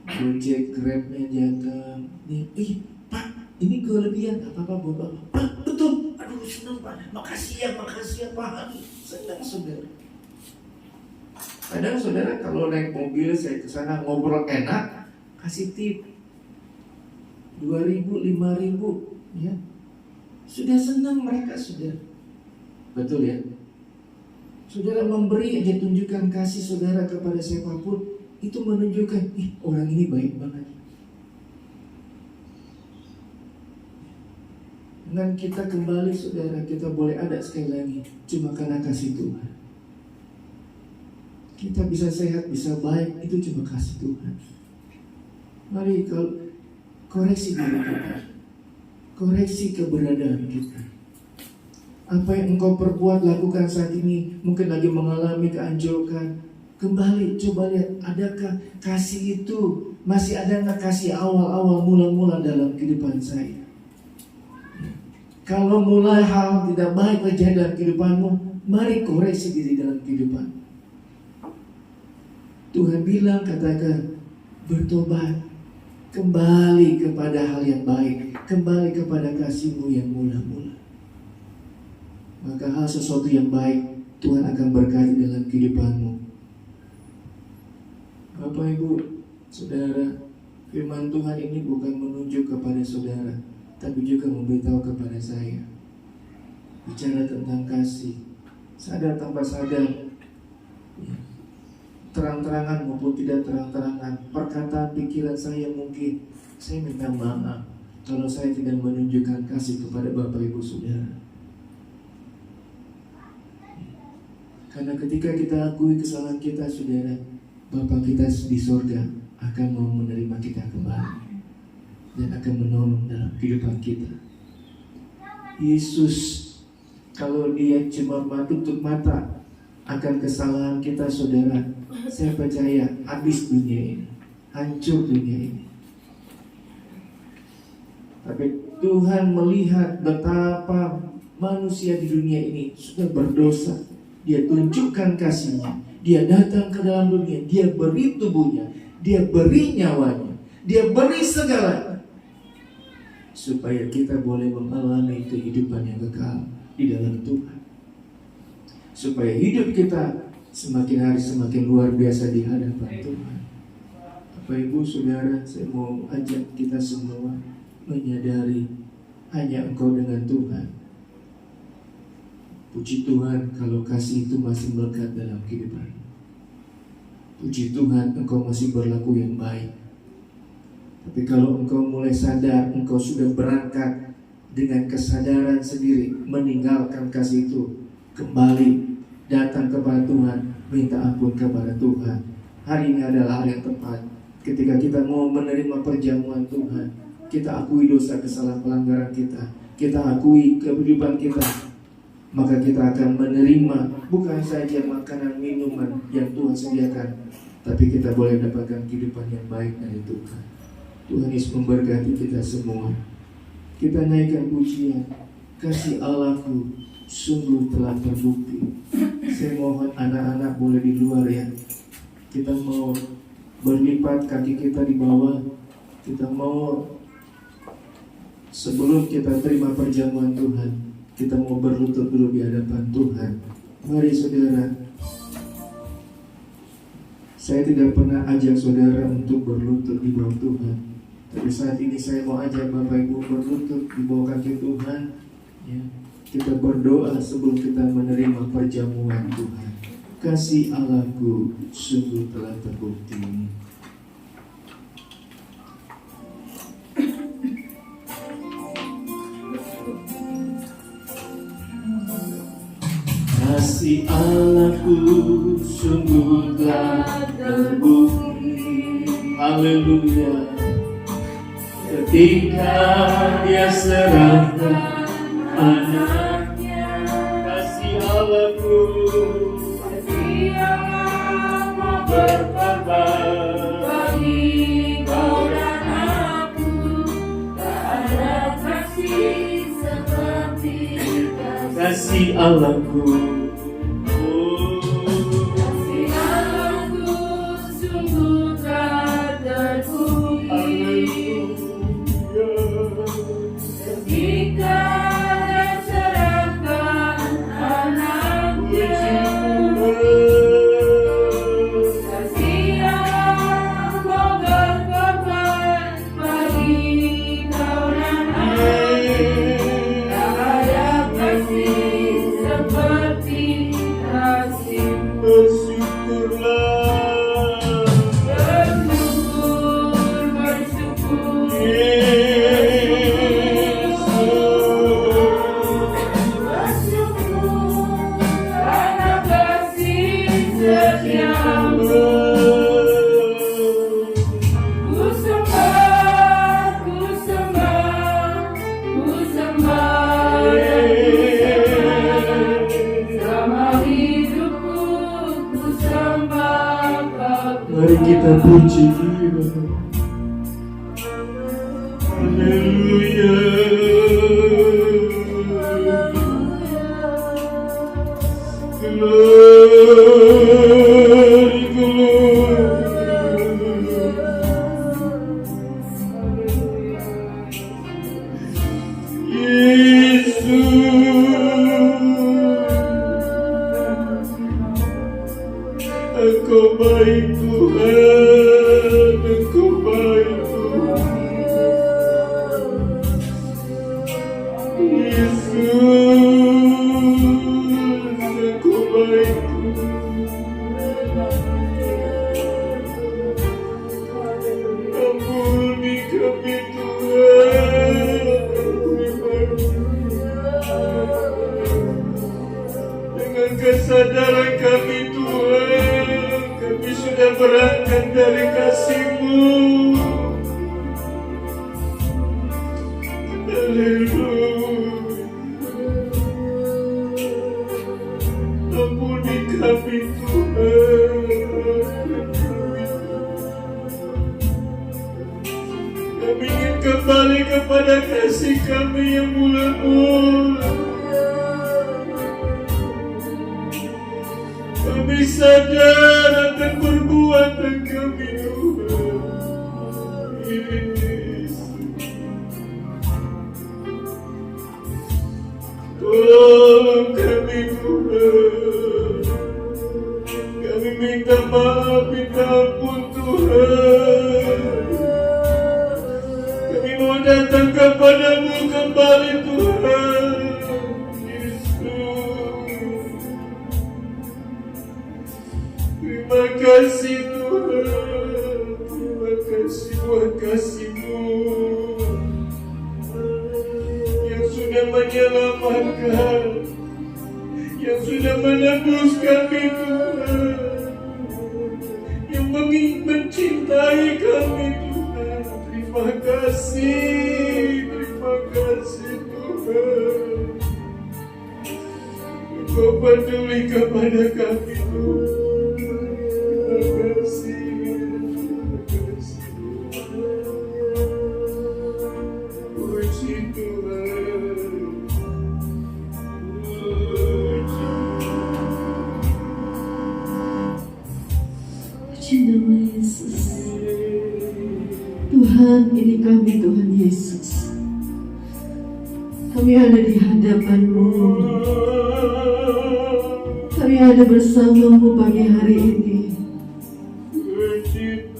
Gojek, Grabnya datang, nih, Pak, ini kelebihan, apa-apa buat Bapak. Pak, betul, aduh senang Pak, makasih ya Pak, senang saudara. Kadang saudara kalau naik mobil saya ke sana ngobrol enak, kasih tip 2.000, 5.000, ya. Sudah senang mereka saudara. Betul ya? Saudara memberi aja, tunjukkan kasih saudara kepada siapapun, itu menunjukkan, orang ini baik banget. Dengan kita kembali saudara, kita boleh ada sekali lagi cuma karena kasih Tuhan. Kita bisa sehat, bisa baik, itu cuma kasih Tuhan. Mari kalau koreksi diri kita, koreksi keberadaan kita. Apa yang engkau perbuat, lakukan saat ini, mungkin lagi mengalami keanjurkan. Kembali, coba lihat, adakah kasih itu, masih adakah kasih awal-awal mula-mula dalam kehidupan saya. Kalau mulai hal tidak baik terjadi dalam kehidupanmu, mari koreksi diri dalam kehidupan. Tuhan bilang, katakan, bertobat, kembali kepada hal yang baik, kembali kepada kasih-Mu yang mula-mula. Maka hal sesuatu yang baik Tuhan akan berkati dalam kehidupanmu. Bapak Ibu, Saudara, firman Tuhan ini bukan menunjuk kepada saudara, tapi juga memberitahu kepada saya. Bicara tentang kasih, sadar tanpa sadar, ya, terang-terangan maupun tidak terang-terangan, perkataan pikiran saya mungkin, saya minta maaf kalau saya tidak menunjukkan kasih kepada Bapak Ibu Saudara. Karena ketika kita akui kesalahan kita, saudara, Bapa kita di sorga akan mau menerima kita kembali dan akan menolong dalam kehidupan kita. Yesus, kalau dia cuma tutup mata akan kesalahan kita, saudara, saya percaya habis dunia ini, hancur dunia ini. Tapi Tuhan melihat betapa manusia di dunia ini sudah berdosa. Dia tunjukkan kasih-Nya. Dia datang ke dalam dunia. Dia beri tubuhnya. Dia beri nyawanya. Dia beri segalanya, supaya kita boleh mengalami kehidupan yang kekal di dalam Tuhan. Supaya hidup kita semakin hari semakin luar biasa di hadapan Tuhan. Bapak Ibu Saudara, saya mau ajak kita semua menyadari hanya Engkau dengan Tuhan. Puji Tuhan kalau kasih itu masih melekat dalam kehidupan. Puji Tuhan Engkau masih berlaku yang baik. Tapi kalau Engkau mulai sadar, Engkau sudah berangkat dengan kesadaran sendiri, meninggalkan kasih itu, kembali datang kepada Tuhan, minta ampun kepada Tuhan. Hari ini adalah hari yang tepat. Ketika kita mau menerima perjamuan Tuhan, kita akui dosa, kesalahan, pelanggaran kita. Kita akui kehidupan kita maka kita akan menerima bukan saja makanan minuman yang Tuhan sediakan, tapi kita boleh dapatkan kehidupan yang baik dari Tuhan. Tuhan Yesus memberkati kita semua. Kita naikkan pujian, kasih Allahku sungguh telah terbukti. Saya mohon anak-anak boleh di luar ya. Kita mau berlipat kaki kita di bawah. Kita mau, sebelum kita terima perjamuan Tuhan, kita mau berlutut dulu di hadapan Tuhan. Mari saudara. Saya tidak pernah ajak saudara untuk berlutut di bawah Tuhan, tapi saat ini saya mau ajak Bapak Ibu berlutut di bawah kaki Tuhan ya. Kita berdoa sebelum kita menerima perjamuan Tuhan. Kasih Allahku sungguh telah terbukti. Kasih Allahku sungguh telah terbukti. Haleluya. Ketika Dia serahkan anaknya, kasih Allahku, kasih Allah mau berkorban bagi kau dan aku. Tak ada kasih seperti kasih Allahku. Kasih Allahku sungguh tak terbukti. Ketika Dia serahkan anaknya, kasih Allah mau berkorban bagi kau dan aku. Tak ada kasih seperti kasih-Mu. Bersyukurlah, bersyukur. Mari kita puji Dia. Haleluya. Glory, Engkau baik Tuhan, Engkau baik Tuhan. Yesus, Engkau baik Tuhan. Ampuni kami Tuhan, dengan kesadaran kami Tuhan, kami sudah berangkat dari kasih-Mu. Haleluya. Ampuni kami Tuhan. Kami ingin kembali kepada kasih kami yang mula-mula. Kami sadar akan perbuatan kami Tuhan. Yesus, tolong kami Tuhan. Kami minta maaf, minta ampun Tuhan. Kami mau datang kepada-Mu kembali Tuhan. Terima kasih Tuhan, terima kasih buat kasih-Mu yang sudah menyelamatkan, yang sudah menebus kami Tuhan, yang mencintai kami Tuhan. Terima kasih Tuhan. peduli kepada kami, Tuhan. Terima kasih. Puji Tuhan. Puji nama Yesus. Tuhan, ini kami, Tuhan Yesus. Kami ada di hadapan-Mu. Kami ada bersama-Mu pagi hari ini.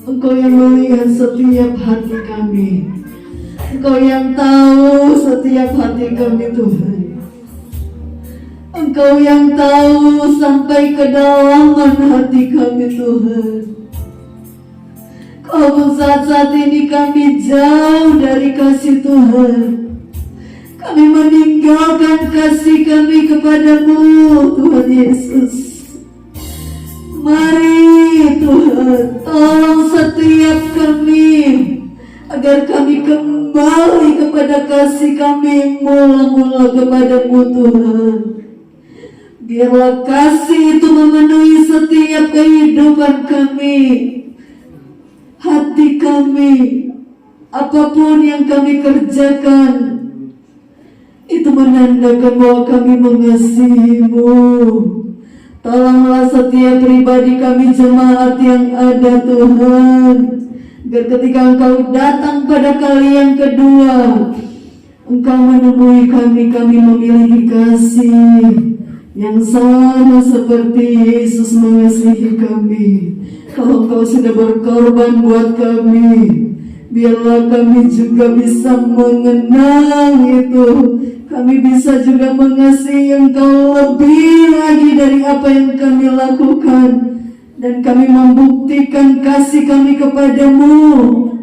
Engkau yang melihat setiap hati kami. Engkau yang tahu setiap hati kami, Tuhan. Engkau yang tahu sampai kedalaman hati kami, Tuhan. Kalaupun saat ini kami jauh dari kasih Tuhan, kami meninggalkan kasih kami kepadamu, Tuhan Yesus. Mari Tuhan, tolong setiap kami, agar kami kembali kepada kasih kami mula-mula kepadamu, Tuhan. Biarlah kasih itu memenuhi setiap kehidupan kami, hati kami, apapun yang kami kerjakan, itu menandakan bahwa kami mengasihi-Mu. Tolonglah setiap pribadi kami jemaat yang ada, Tuhan, agar ketika Engkau datang pada kali yang kedua, Engkau menemui kami memiliki kasih yang sama seperti Yesus mengasihi kami. Kalau Engkau sudah berkorban buat kami, biarlah kami juga bisa mengenang itu. Kami bisa juga mengasihi Engkau lebih lagi dari apa yang kami lakukan. Dan kami membuktikan kasih kami kepadamu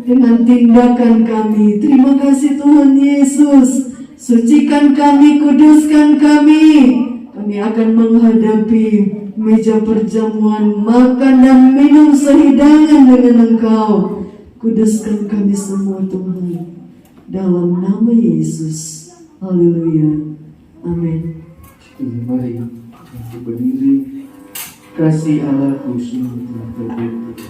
dengan tindakan kami. Terima kasih Tuhan Yesus. Sucikan kami, kuduskan kami. Kami akan menghadapi meja perjamuan, makan dan minum sehidangan dengan Engkau. Kuduskan kami semua, Tuhan, dalam nama Yesus. Haleluya. Amin. Mari kita berdiri. Kasih Allahku sungguh telah terbukti.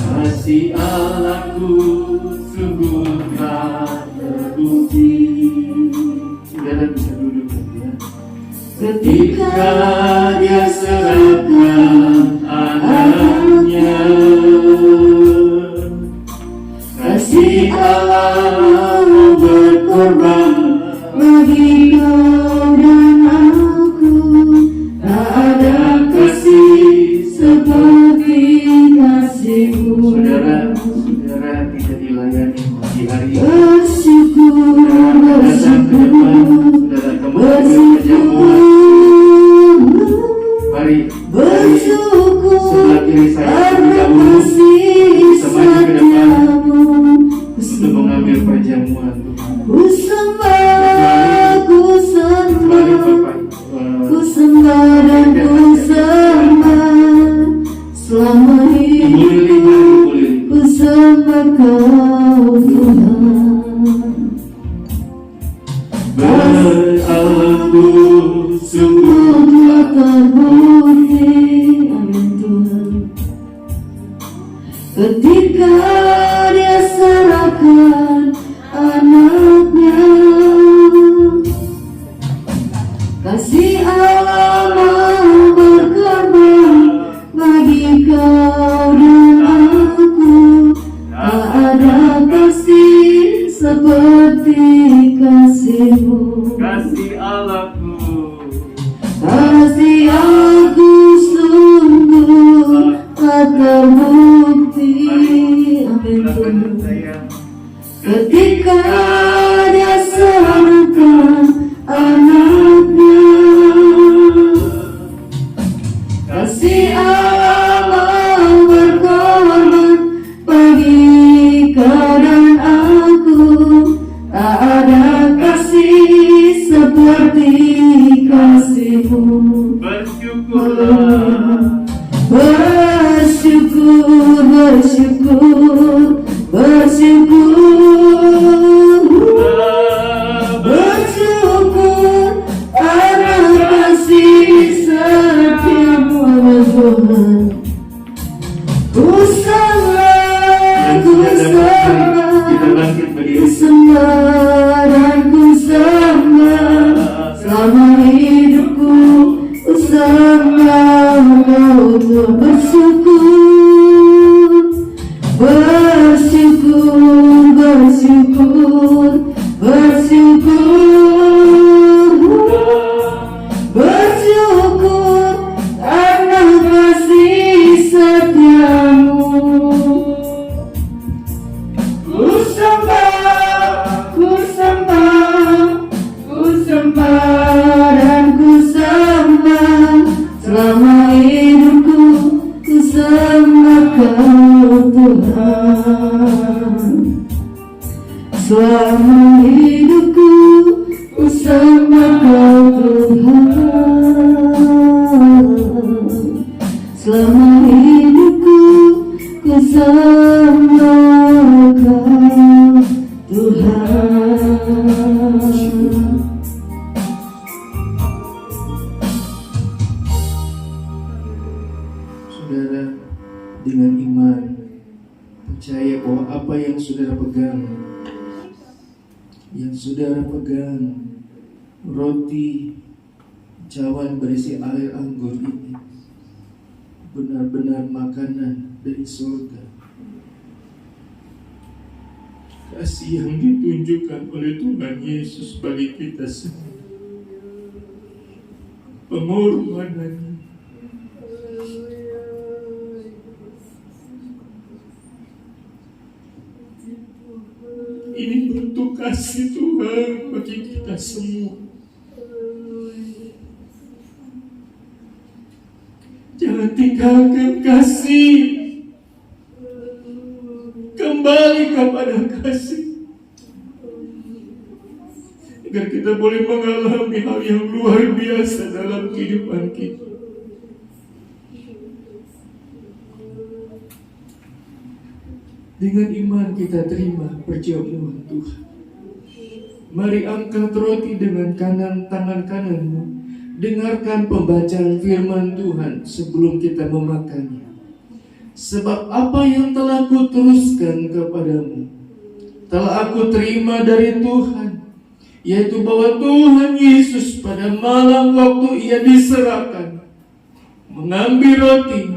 Kasih Allahku sungguh telah terbukti. Saudara bisa duduk ya. Ketika Dia serahkan anaknya, kasih Allah berkorban bagi kau dan aku. Tak ada kasih seperti kasih-Mu. Saudara tidak dilayani pagi hari ini. Bersyukur, Mari bersyukur sebelah kiri saya dahulu bersama ke depan untuk mengambil perjamuan Tuhan. Ku sembah dan ku sembah selama hidup. Ku sembah Kau Tuhan. Beralaku sungguh telah terbukti. Amin Tuhan. Ketika Dia serahkan anaknya, kasih Allah mau berkorban bagi kau dan aku. Tak ada kasih seperti kasih-Mu. Kasih Allahku, kasih aku sungguh tak terbukti. Amin Tuhan. Ketika Dia serahkan anaknya, kasih Allah berkorban bagi kau dan aku. Tak ada kasih seperti seperti kasih-Mu. Bersyukurlah. Bersyukur, bersyukur, bersyukur, bersyukur atas kasih setia-Mu Tuhan. Ku sembah, ku sembah, Kita bangkit ku berdiri. sembah dan ku sembah selama hidupku. Ku sembah Engkau Tuhan. Bersyukur, bersyukur, bersyukur, bersyukur, bersyukur karena kasih setia-Mu. Ku sembah, ku sembah, ku sembah dan ku sembah selama hidupku. Ku sembah Kau Tuhan. Selama hidupku ku sembah Kau Tuhan. Selama hidupku ku sembah Kau Tuhan. Saudara, dengan iman percaya bahwa apa yang saudara pegang, roti cawan berisi air anggur ini benar-benar makanan dari surga. Kasih yang ditunjukkan oleh Tuhan Yesus bagi kita semua, pengorbanannya. Ini bentuk kasih Tuhan bagi kita semua. Jangan tinggalkan kasih. Kembali kepada kasih. Agar kita boleh mengalami hal yang luar biasa dalam kehidupan kita. Dengan iman kita terima perjamuan Tuhan. Mari angkat roti dengan tangan kananmu. Dengarkan pembacaan firman Tuhan sebelum kita memakannya. Sebab apa yang telah kuteruskan kepadamu telah aku terima dari Tuhan, yaitu bahwa Tuhan Yesus pada malam waktu Ia diserahkan mengambil roti,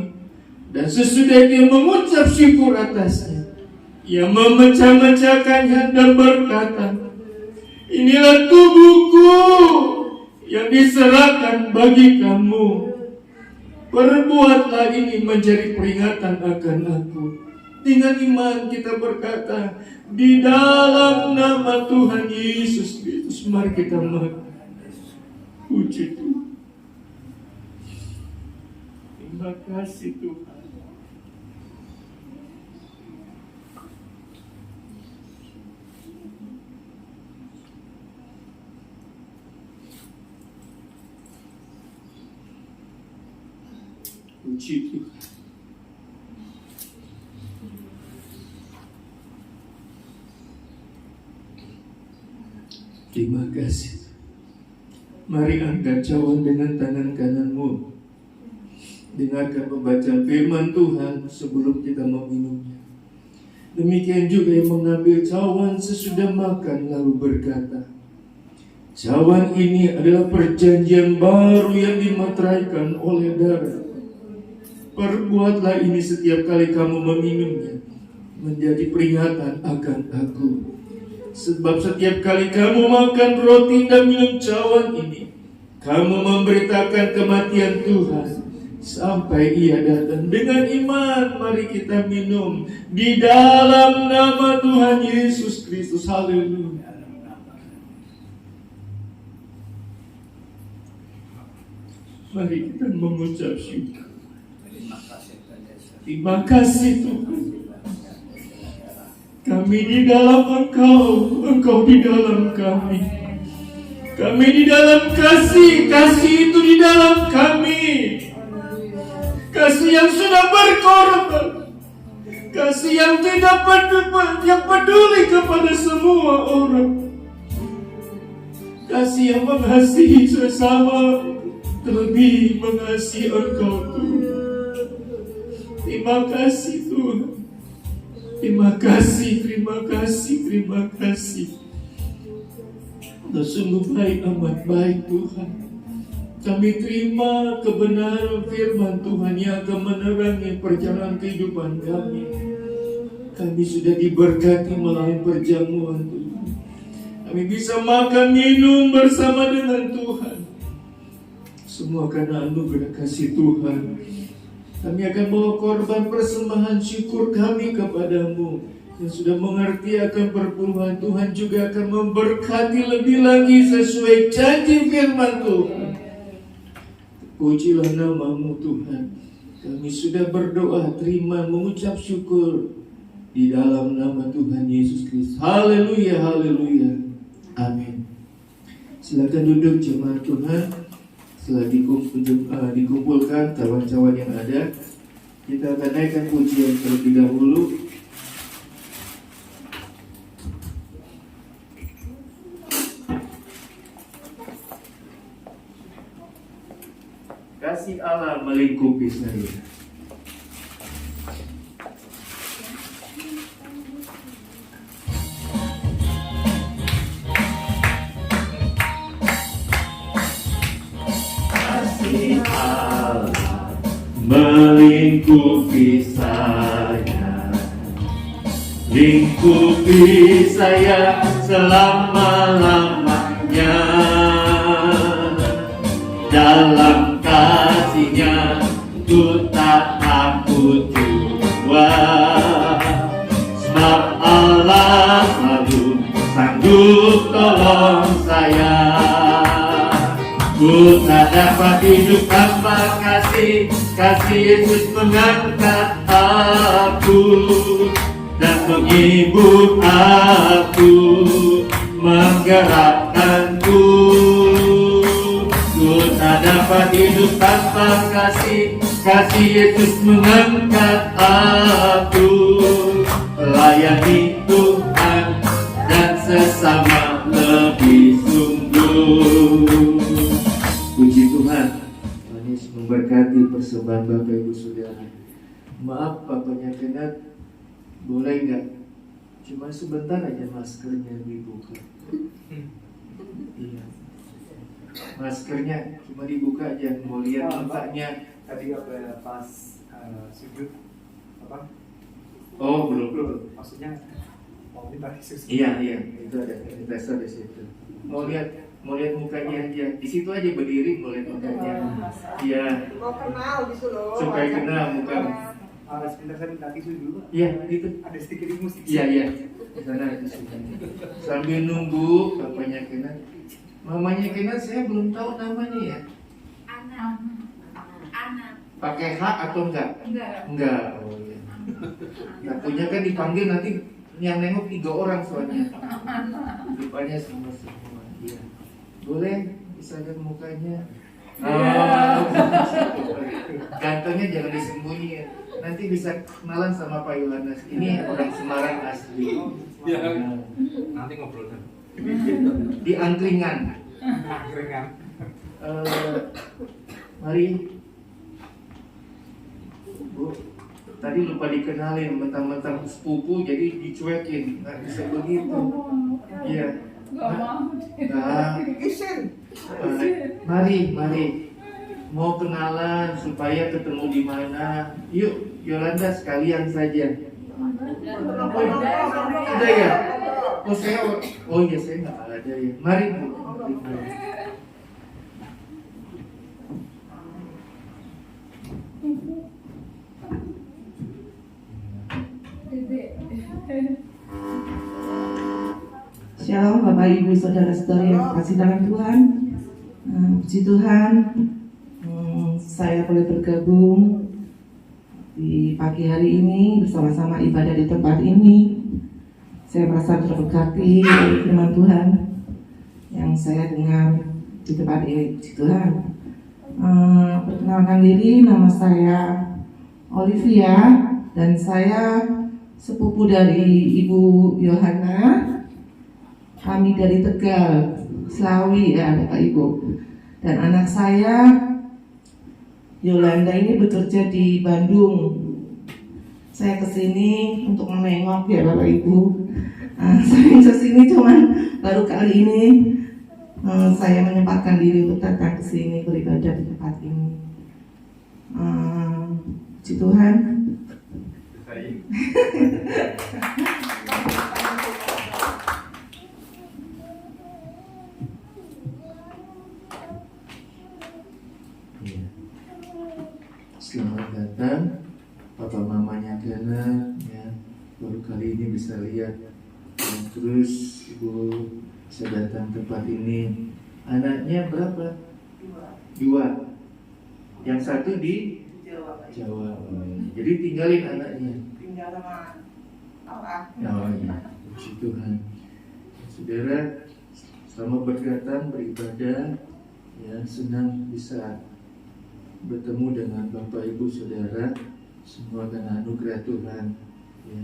dan sesudah Dia mengucap syukur atasnya, Ia memecah-mecahkannya dan berkata, inilah tubuhku yang diserahkan bagi kamu. Perbuatlah ini menjadi peringatan akan aku. Dengan iman kita berkata, di dalam nama Tuhan Yesus Kristus, mari kita makan. Puji Tuhan. Terima kasih Tuhan. Puji Tuhan. Terima kasih. Mari angkat cawan dengan tangan kananmu. Dengarkan pembacaan firman Tuhan sebelum kita meminumnya. Demikian juga yang mengambil cawan sesudah makan lalu berkata, cawan ini adalah perjanjian baru yang dimateraikan oleh darah. Perbuatlah ini setiap kali kamu meminumnya, menjadi peringatan akan aku. Sebab setiap kali kamu makan roti dan minum cawan ini, kamu memberitakan kematian Tuhan sampai Ia datang. Dengan iman mari kita minum di dalam nama Tuhan Yesus Kristus. Haleluya. Mari kita mengucap syukur. Terima kasih Tuhan. Kami di dalam Engkau, Engkau di dalam kami. Kami di dalam kasih, kasih itu di dalam kami. Kasih yang sudah berkorban, kasih yang tidak peduli kepada semua orang, kasih yang mengasihi sesama terlebih mengasihi Engkau Tuhan. Terima kasih Tuhan. Terima kasih, terima kasih, terima kasih. Engkau sungguh baik, amat baik Tuhan. Kami terima kebenaran firman Tuhan yang akan menerangi perjalanan kehidupan kami. Kami sudah diberkati melalui perjamuan Tuhan. Kami bisa makan minum bersama dengan Tuhan. Semua karena anugerah kasih Tuhan. Kami akan bawa korban persembahan syukur kami kepadamu. Yang sudah mengerti akan perpuluhan Tuhan juga akan memberkati lebih lagi sesuai janji firman Tuhan. Pujilah namamu Tuhan. Kami sudah berdoa, terima, mengucap syukur di dalam nama Tuhan Yesus Kristus. Haleluya, haleluya. Amin. Silakan duduk jemaat Tuhan. Setelah dikumpulkan cawan-cawan yang ada, kita akan naikkan pujian terlebih dahulu. Kasih Allah melingkupi saya. Kasih Allah melingkupi saya, lingkupi saya selama-lamanya. Dalam kasih-Nya ku tak takut jua, sebab Allah selalu sanggup tolong saya. Ku tak dapat hidup tanpa kasih, kasih Yesus mengangkat aku dan menghibur aku, menggerakkanku. Ku tak dapat hidup tanpa kasih, kasih Yesus mengangkat aku, melayani Tuhan dan sesama lebih sungguh. Puji Tuhan. Tuhan Yesus memberkati persembahan Bapak Ibu Saudara. Maaf papanya Kenneth, boleh nggak? Cuma sebentar aja maskernya dibuka. Iya. Maskernya cuma dibuka aja, mau lihat mukanya. Tadi pas sujud apa? Oh belum. Maksudnya mau minta Yesus. Iya, itu ada investor di situ. Mau lihat mukanya aja. Di situ aja berdiri, mau lihat mukanya. Iya. Mau kenal gitu loh. Supaya kenal muka. Sebentar saya minta tisu dulu. Iya, gitu. Ada stiker musik. Iya. Di sana itu sebenarnya. Sambil nunggu bapaknya Kenneth. Mamanya Kenneth saya belum tahu namanya ya. Anak. Pakai H atau enggak? Enggak. Oh iya. Takutnya kan dipanggil nanti yang nengok 3 orang soalnya. Rupanya semua. Iya. Boleh bisa lihat mukanya. Gantengnya jangan disembunyi ya. Nanti bisa kenalan sama Pak Yohanes. Ini orang Semarang asli. Nanti ngobrol kan. Di angkringan. Mari Bu, tadi lupa dikenalin, mentang-mentang sepupu jadi dicuekin, nggak bisa begitu. Iya. Mari, mau kenalan supaya ketemu di mana? Yuk, Yolanda sekalian saja. Udah ya? Oh iya saya nggak ada ya. Mari Bu. Shalom Bapak Ibu Saudara-saudari yang kasih dalam Tuhan. Puji Tuhan, saya boleh bergabung di pagi hari ini bersama-sama ibadah di tempat ini. Saya merasa terberkati oleh firman Tuhan yang yang saya dengar di tempat ini. Puji Tuhan. Perkenalkan diri, nama saya Olivia dan saya sepupu dari Ibu Yohana. Kami dari Tegal, Slawi ya Bapak Ibu. Dan anak saya Yolanda ini bekerja di Bandung. Saya kesini untuk menengok ya Bapak Ibu. Saya kesini cuman baru kali ini saya menyempatkan diri untuk datang ke sini beribadah di tempat ini. Puji Tuhan. Selamat datang papa mamanya Gana ya, baru kali ini bisa lihat. Dan terus ibu bisa datang tempat ini. Anaknya berapa? Dua. Yang satu di Jawa. Jadi tinggalin anaknya. Tinggal sama Allah. Oh iya, puji Tuhan. Saudara, selama berdatang beribadah, ya senang bisa bertemu dengan Bapak Ibu Saudara, semua karena anugerah Tuhan. Ya.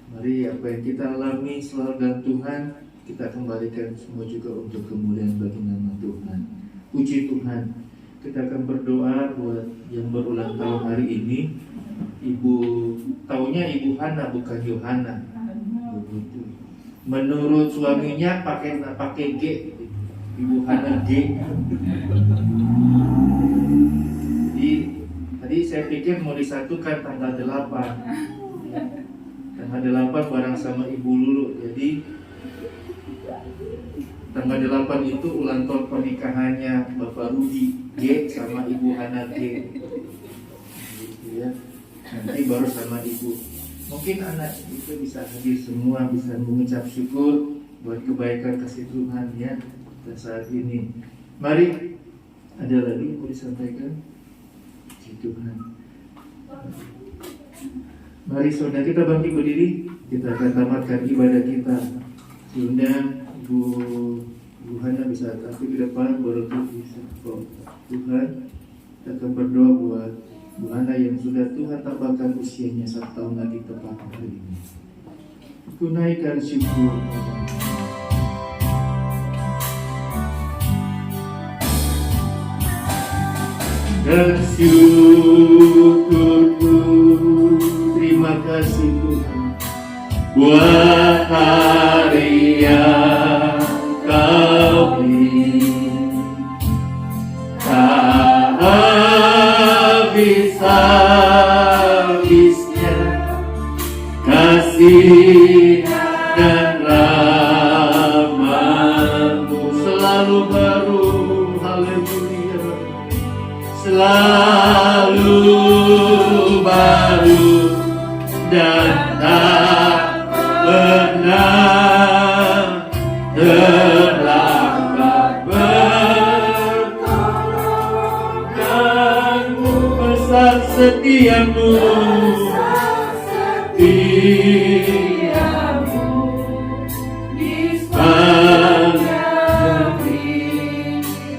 Mari apa yang kita alami selalu dalam Tuhan, kita kembalikan semua juga untuk kemuliaan bagi nama Tuhan. Puji Tuhan. Kita akan berdoa buat yang berulang tahun hari ini. Taunya Ibu Hana bukan Yohana. Begitu. Menurut suaminya pakai G. Ibu Hana G. Jadi tadi saya pikir mau disatukan tanggal 8. Tanggal 8 bareng sama Ibu Lulu. Jadi tanggal 8 itu ulang tahun pernikahannya Bapak Rudi G sama Ibu Hana G. Gitu ya. Nanti baru sama Ibu. Mungkin anak itu bisa hadir semua, bisa mengucap syukur buat kebaikan kasih Tuhan ya dan saat ini. Mari, ada lagi yang mau disampaikan? Puji Tuhan. Mari saudara kita bangkit berdiri, kita akan tamatkan ibadah kita. Diundang Ibu Hana bisa tampil ke depan baru bisa. Tuhan, kita akan berdoa buat Bu Hana yang sudah Tuhan tambahkan usianya 1 tahun lagi tepat hari ini. Tunaikan syukur. Dan syukurku, terima kasih Tuhan buat hari yang Kau beri. Tak habis-habisnya kasih dan rahmat-Mu selalu baru, haleluya, selalu baru dan tak pernah terlambat bertolong, dan besar setiamu, di sepanjang hidupku.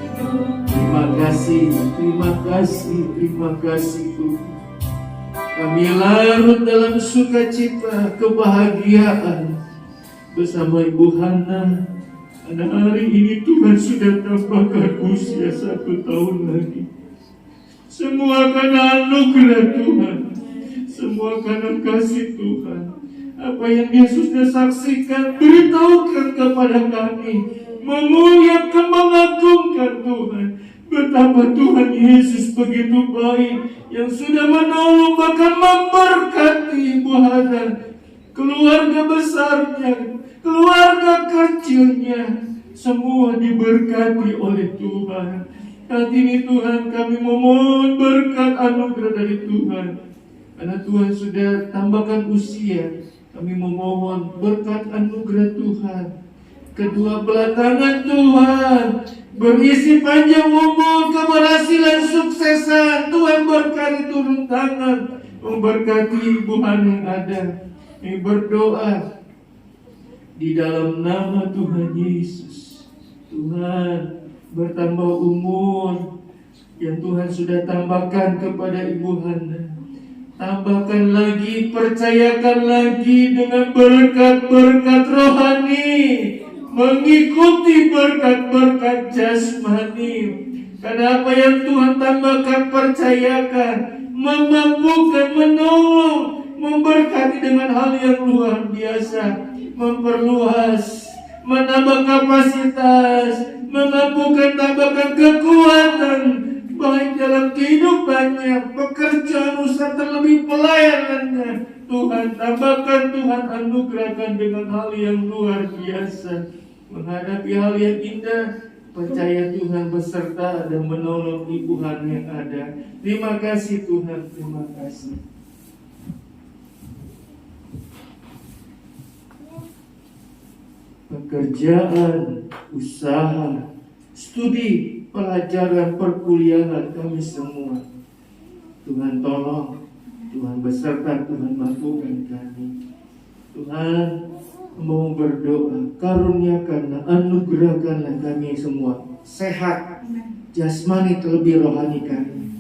Terima kasih Tuhan. Kami larut dalam sukacita, kebahagiaan bersama Ibu Hana. Karena hari ini Tuhan sudah tambahkan usia 1 tahun lagi. Semua karena anugerah Tuhan, semua karena kasih Tuhan. Apa yang dia sudah saksikan, beritahukan kepada kami, memuliakan, mengagungkan Tuhan. Betapa Tuhan Yesus begitu baik, yang sudah menolong bahkan memberkati Ibu Hana, keluarga besarnya, keluarga kecilnya, semua diberkati oleh Tuhan. Saat ini Tuhan, kami memohon berkat anugerah dari Tuhan. Karena Tuhan sudah tambahkan usia, kami memohon berkat anugerah Tuhan. Kedua belah tangan Tuhan berisi panjang umur, keberhasilan, suksesan. Tuhan berkati turun tangan, memberkati Ibu Hana yang ada. Kami berdoa di dalam nama Tuhan Yesus. Tuhan, bertambah umur yang Tuhan sudah tambahkan kepada Ibu Hana. Tambahkan lagi, percayakan lagi dengan berkat-berkat rohani, mengikuti berkat-berkat jasmani. Karena apa yang Tuhan tambahkan, percayakan, memampukan, menolong, memberkati dengan hal yang luar biasa, memperluas, menambah kapasitas, memampukan, tambahkan kekuatan, baik dalam kehidupannya, pekerjaan, usaha, terlebih pelayanannya. Tuhan tambahkan, Tuhan anugerahkan dengan hal yang luar biasa. Menghadapi hal yang indah, percaya Tuhan beserta dan menolong Ibu Hana yang ada. Terima kasih Tuhan, terima kasih. Pekerjaan, usaha, studi, pelajaran, perkuliahan kami semua, Tuhan tolong, Tuhan beserta, Tuhan mampukan kami. Tuhan mau berdoa, karuniakanlah, anugerahkanlah kami semua sehat, jasmani terlebih rohani kami,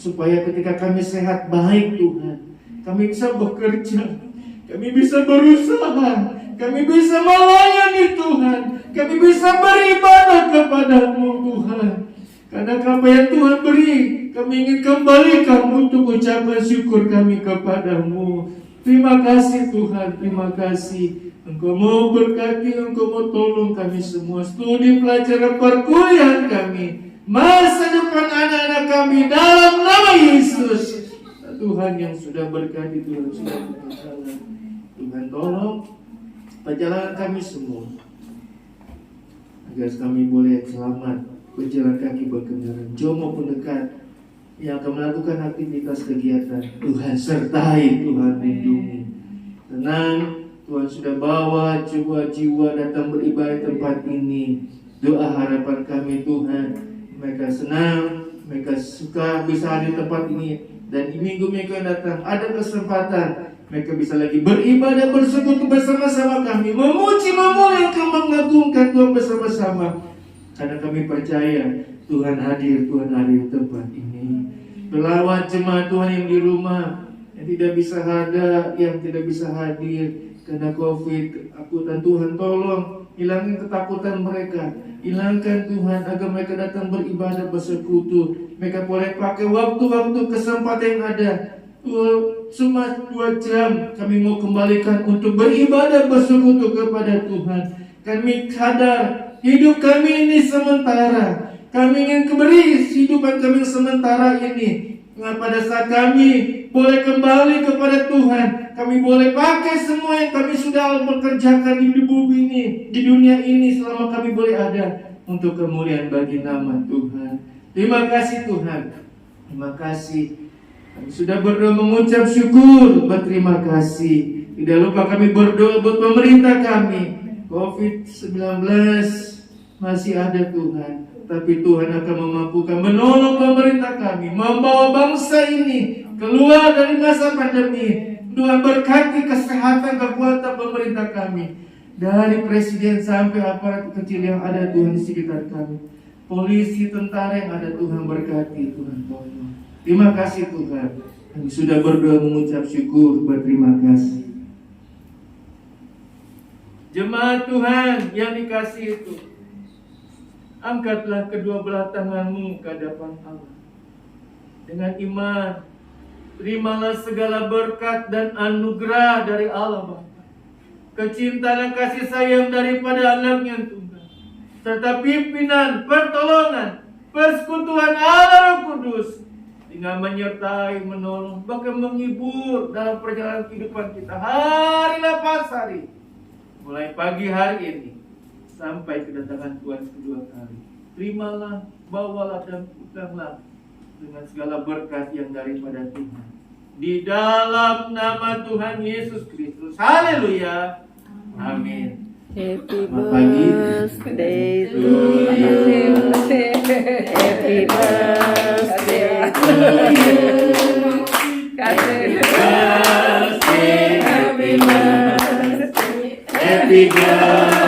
supaya ketika kami sehat baik Tuhan, kami bisa bekerja, kami bisa berusaha, kami bisa melayani Tuhan, kami bisa beribadah kepadamu Tuhan. Karena apa yang Tuhan beri, kami ingin kembalikan untuk ucapan syukur kami kepadamu. Terima kasih Tuhan, terima kasih. Engkau mau berkati, Engkau mau tolong kami semua. Studi pelajaran perkuliahan kami, masa depan anak-anak kami dalam nama Yesus. Tuhan yang sudah berkati, Tuhan sudah berkata. Tuhan tolong perjalanan kami semua, agar kami boleh selamat berjalan kaki berkendaraan jauh maupun dekat, yang akan melakukan aktivitas kegiatan. Tuhan sertai, Tuhan lindungi. Tenang, Tuhan sudah bawa jiwa-jiwa datang beribadah tempat ini. Doa harapan kami Tuhan, mereka senang, mereka suka bisa hadir tempat ini, dan di minggu-minggu yang datang ada kesempatan mereka bisa lagi beribadah bersekutu bersama-sama kami, memuji, memuliakan, mengagungkan Tuhan bersama-sama. Karena kami percaya Tuhan hadir di tempat ini. Pelawat jemaat Tuhan yang di rumah, yang tidak bisa ada, yang tidak bisa hadir karena COVID, dan Tuhan tolong hilangkan ketakutan mereka, hilangkan Tuhan agar mereka datang beribadah bersekutu. Mereka boleh pakai waktu-waktu kesempatan yang ada. Cuma 2 jam kami mau kembalikan untuk beribadah bersekutu kepada Tuhan. Kami sadar hidup kami ini sementara. Kami ingin beri kehidupan kami sementara ini. Nah, pada saat kami boleh kembali kepada Tuhan, kami boleh pakai semua yang kami sudah bekerjakan di bumi ini, di dunia ini, selama kami boleh ada untuk kemuliaan bagi nama Tuhan. Terima kasih Tuhan. Terima kasih. Kami sudah berdoa mengucap syukur, berterima kasih. Tidak lupa kami berdoa buat pemerintah kami. COVID-19 masih ada Tuhan, tapi Tuhan akan memampukan menolong pemerintah kami, membawa bangsa ini keluar dari masa pandemi. Tuhan berkati kesehatan, kekuatan pemerintah kami, dari presiden sampai aparat kecil yang ada Tuhan di sekitar kami, polisi, tentara yang ada Tuhan berkati, Tuhan tolong. Terima kasih Tuhan. Kami sudah berdoa mengucap syukur, berterima kasih. Jemaat Tuhan yang dikasihi itu, angkatlah kedua belah tanganmu ke hadapan Allah. Dengan iman, terimalah segala berkat dan anugerah dari Allah Bapa, kecintaan dan kasih sayang daripada anaknya yang tunggal, serta pimpinan, pertolongan, persekutuan Allah Roh Kudus, dengan menyertai, menolong, bahkan menghibur dalam perjalanan kehidupan kita hari lepas hari, mulai pagi hari ini sampai kedatangan Tuhan kedua kali. Terimalah, bawalah dan peganglah dengan segala berkat yang daripada Tuhan. Di dalam nama Tuhan Yesus Kristus. Haleluya. Amin. Happy Pagi. birthday to you. Happy birthday to you. Happy birthday, happy birthday, happy birthday.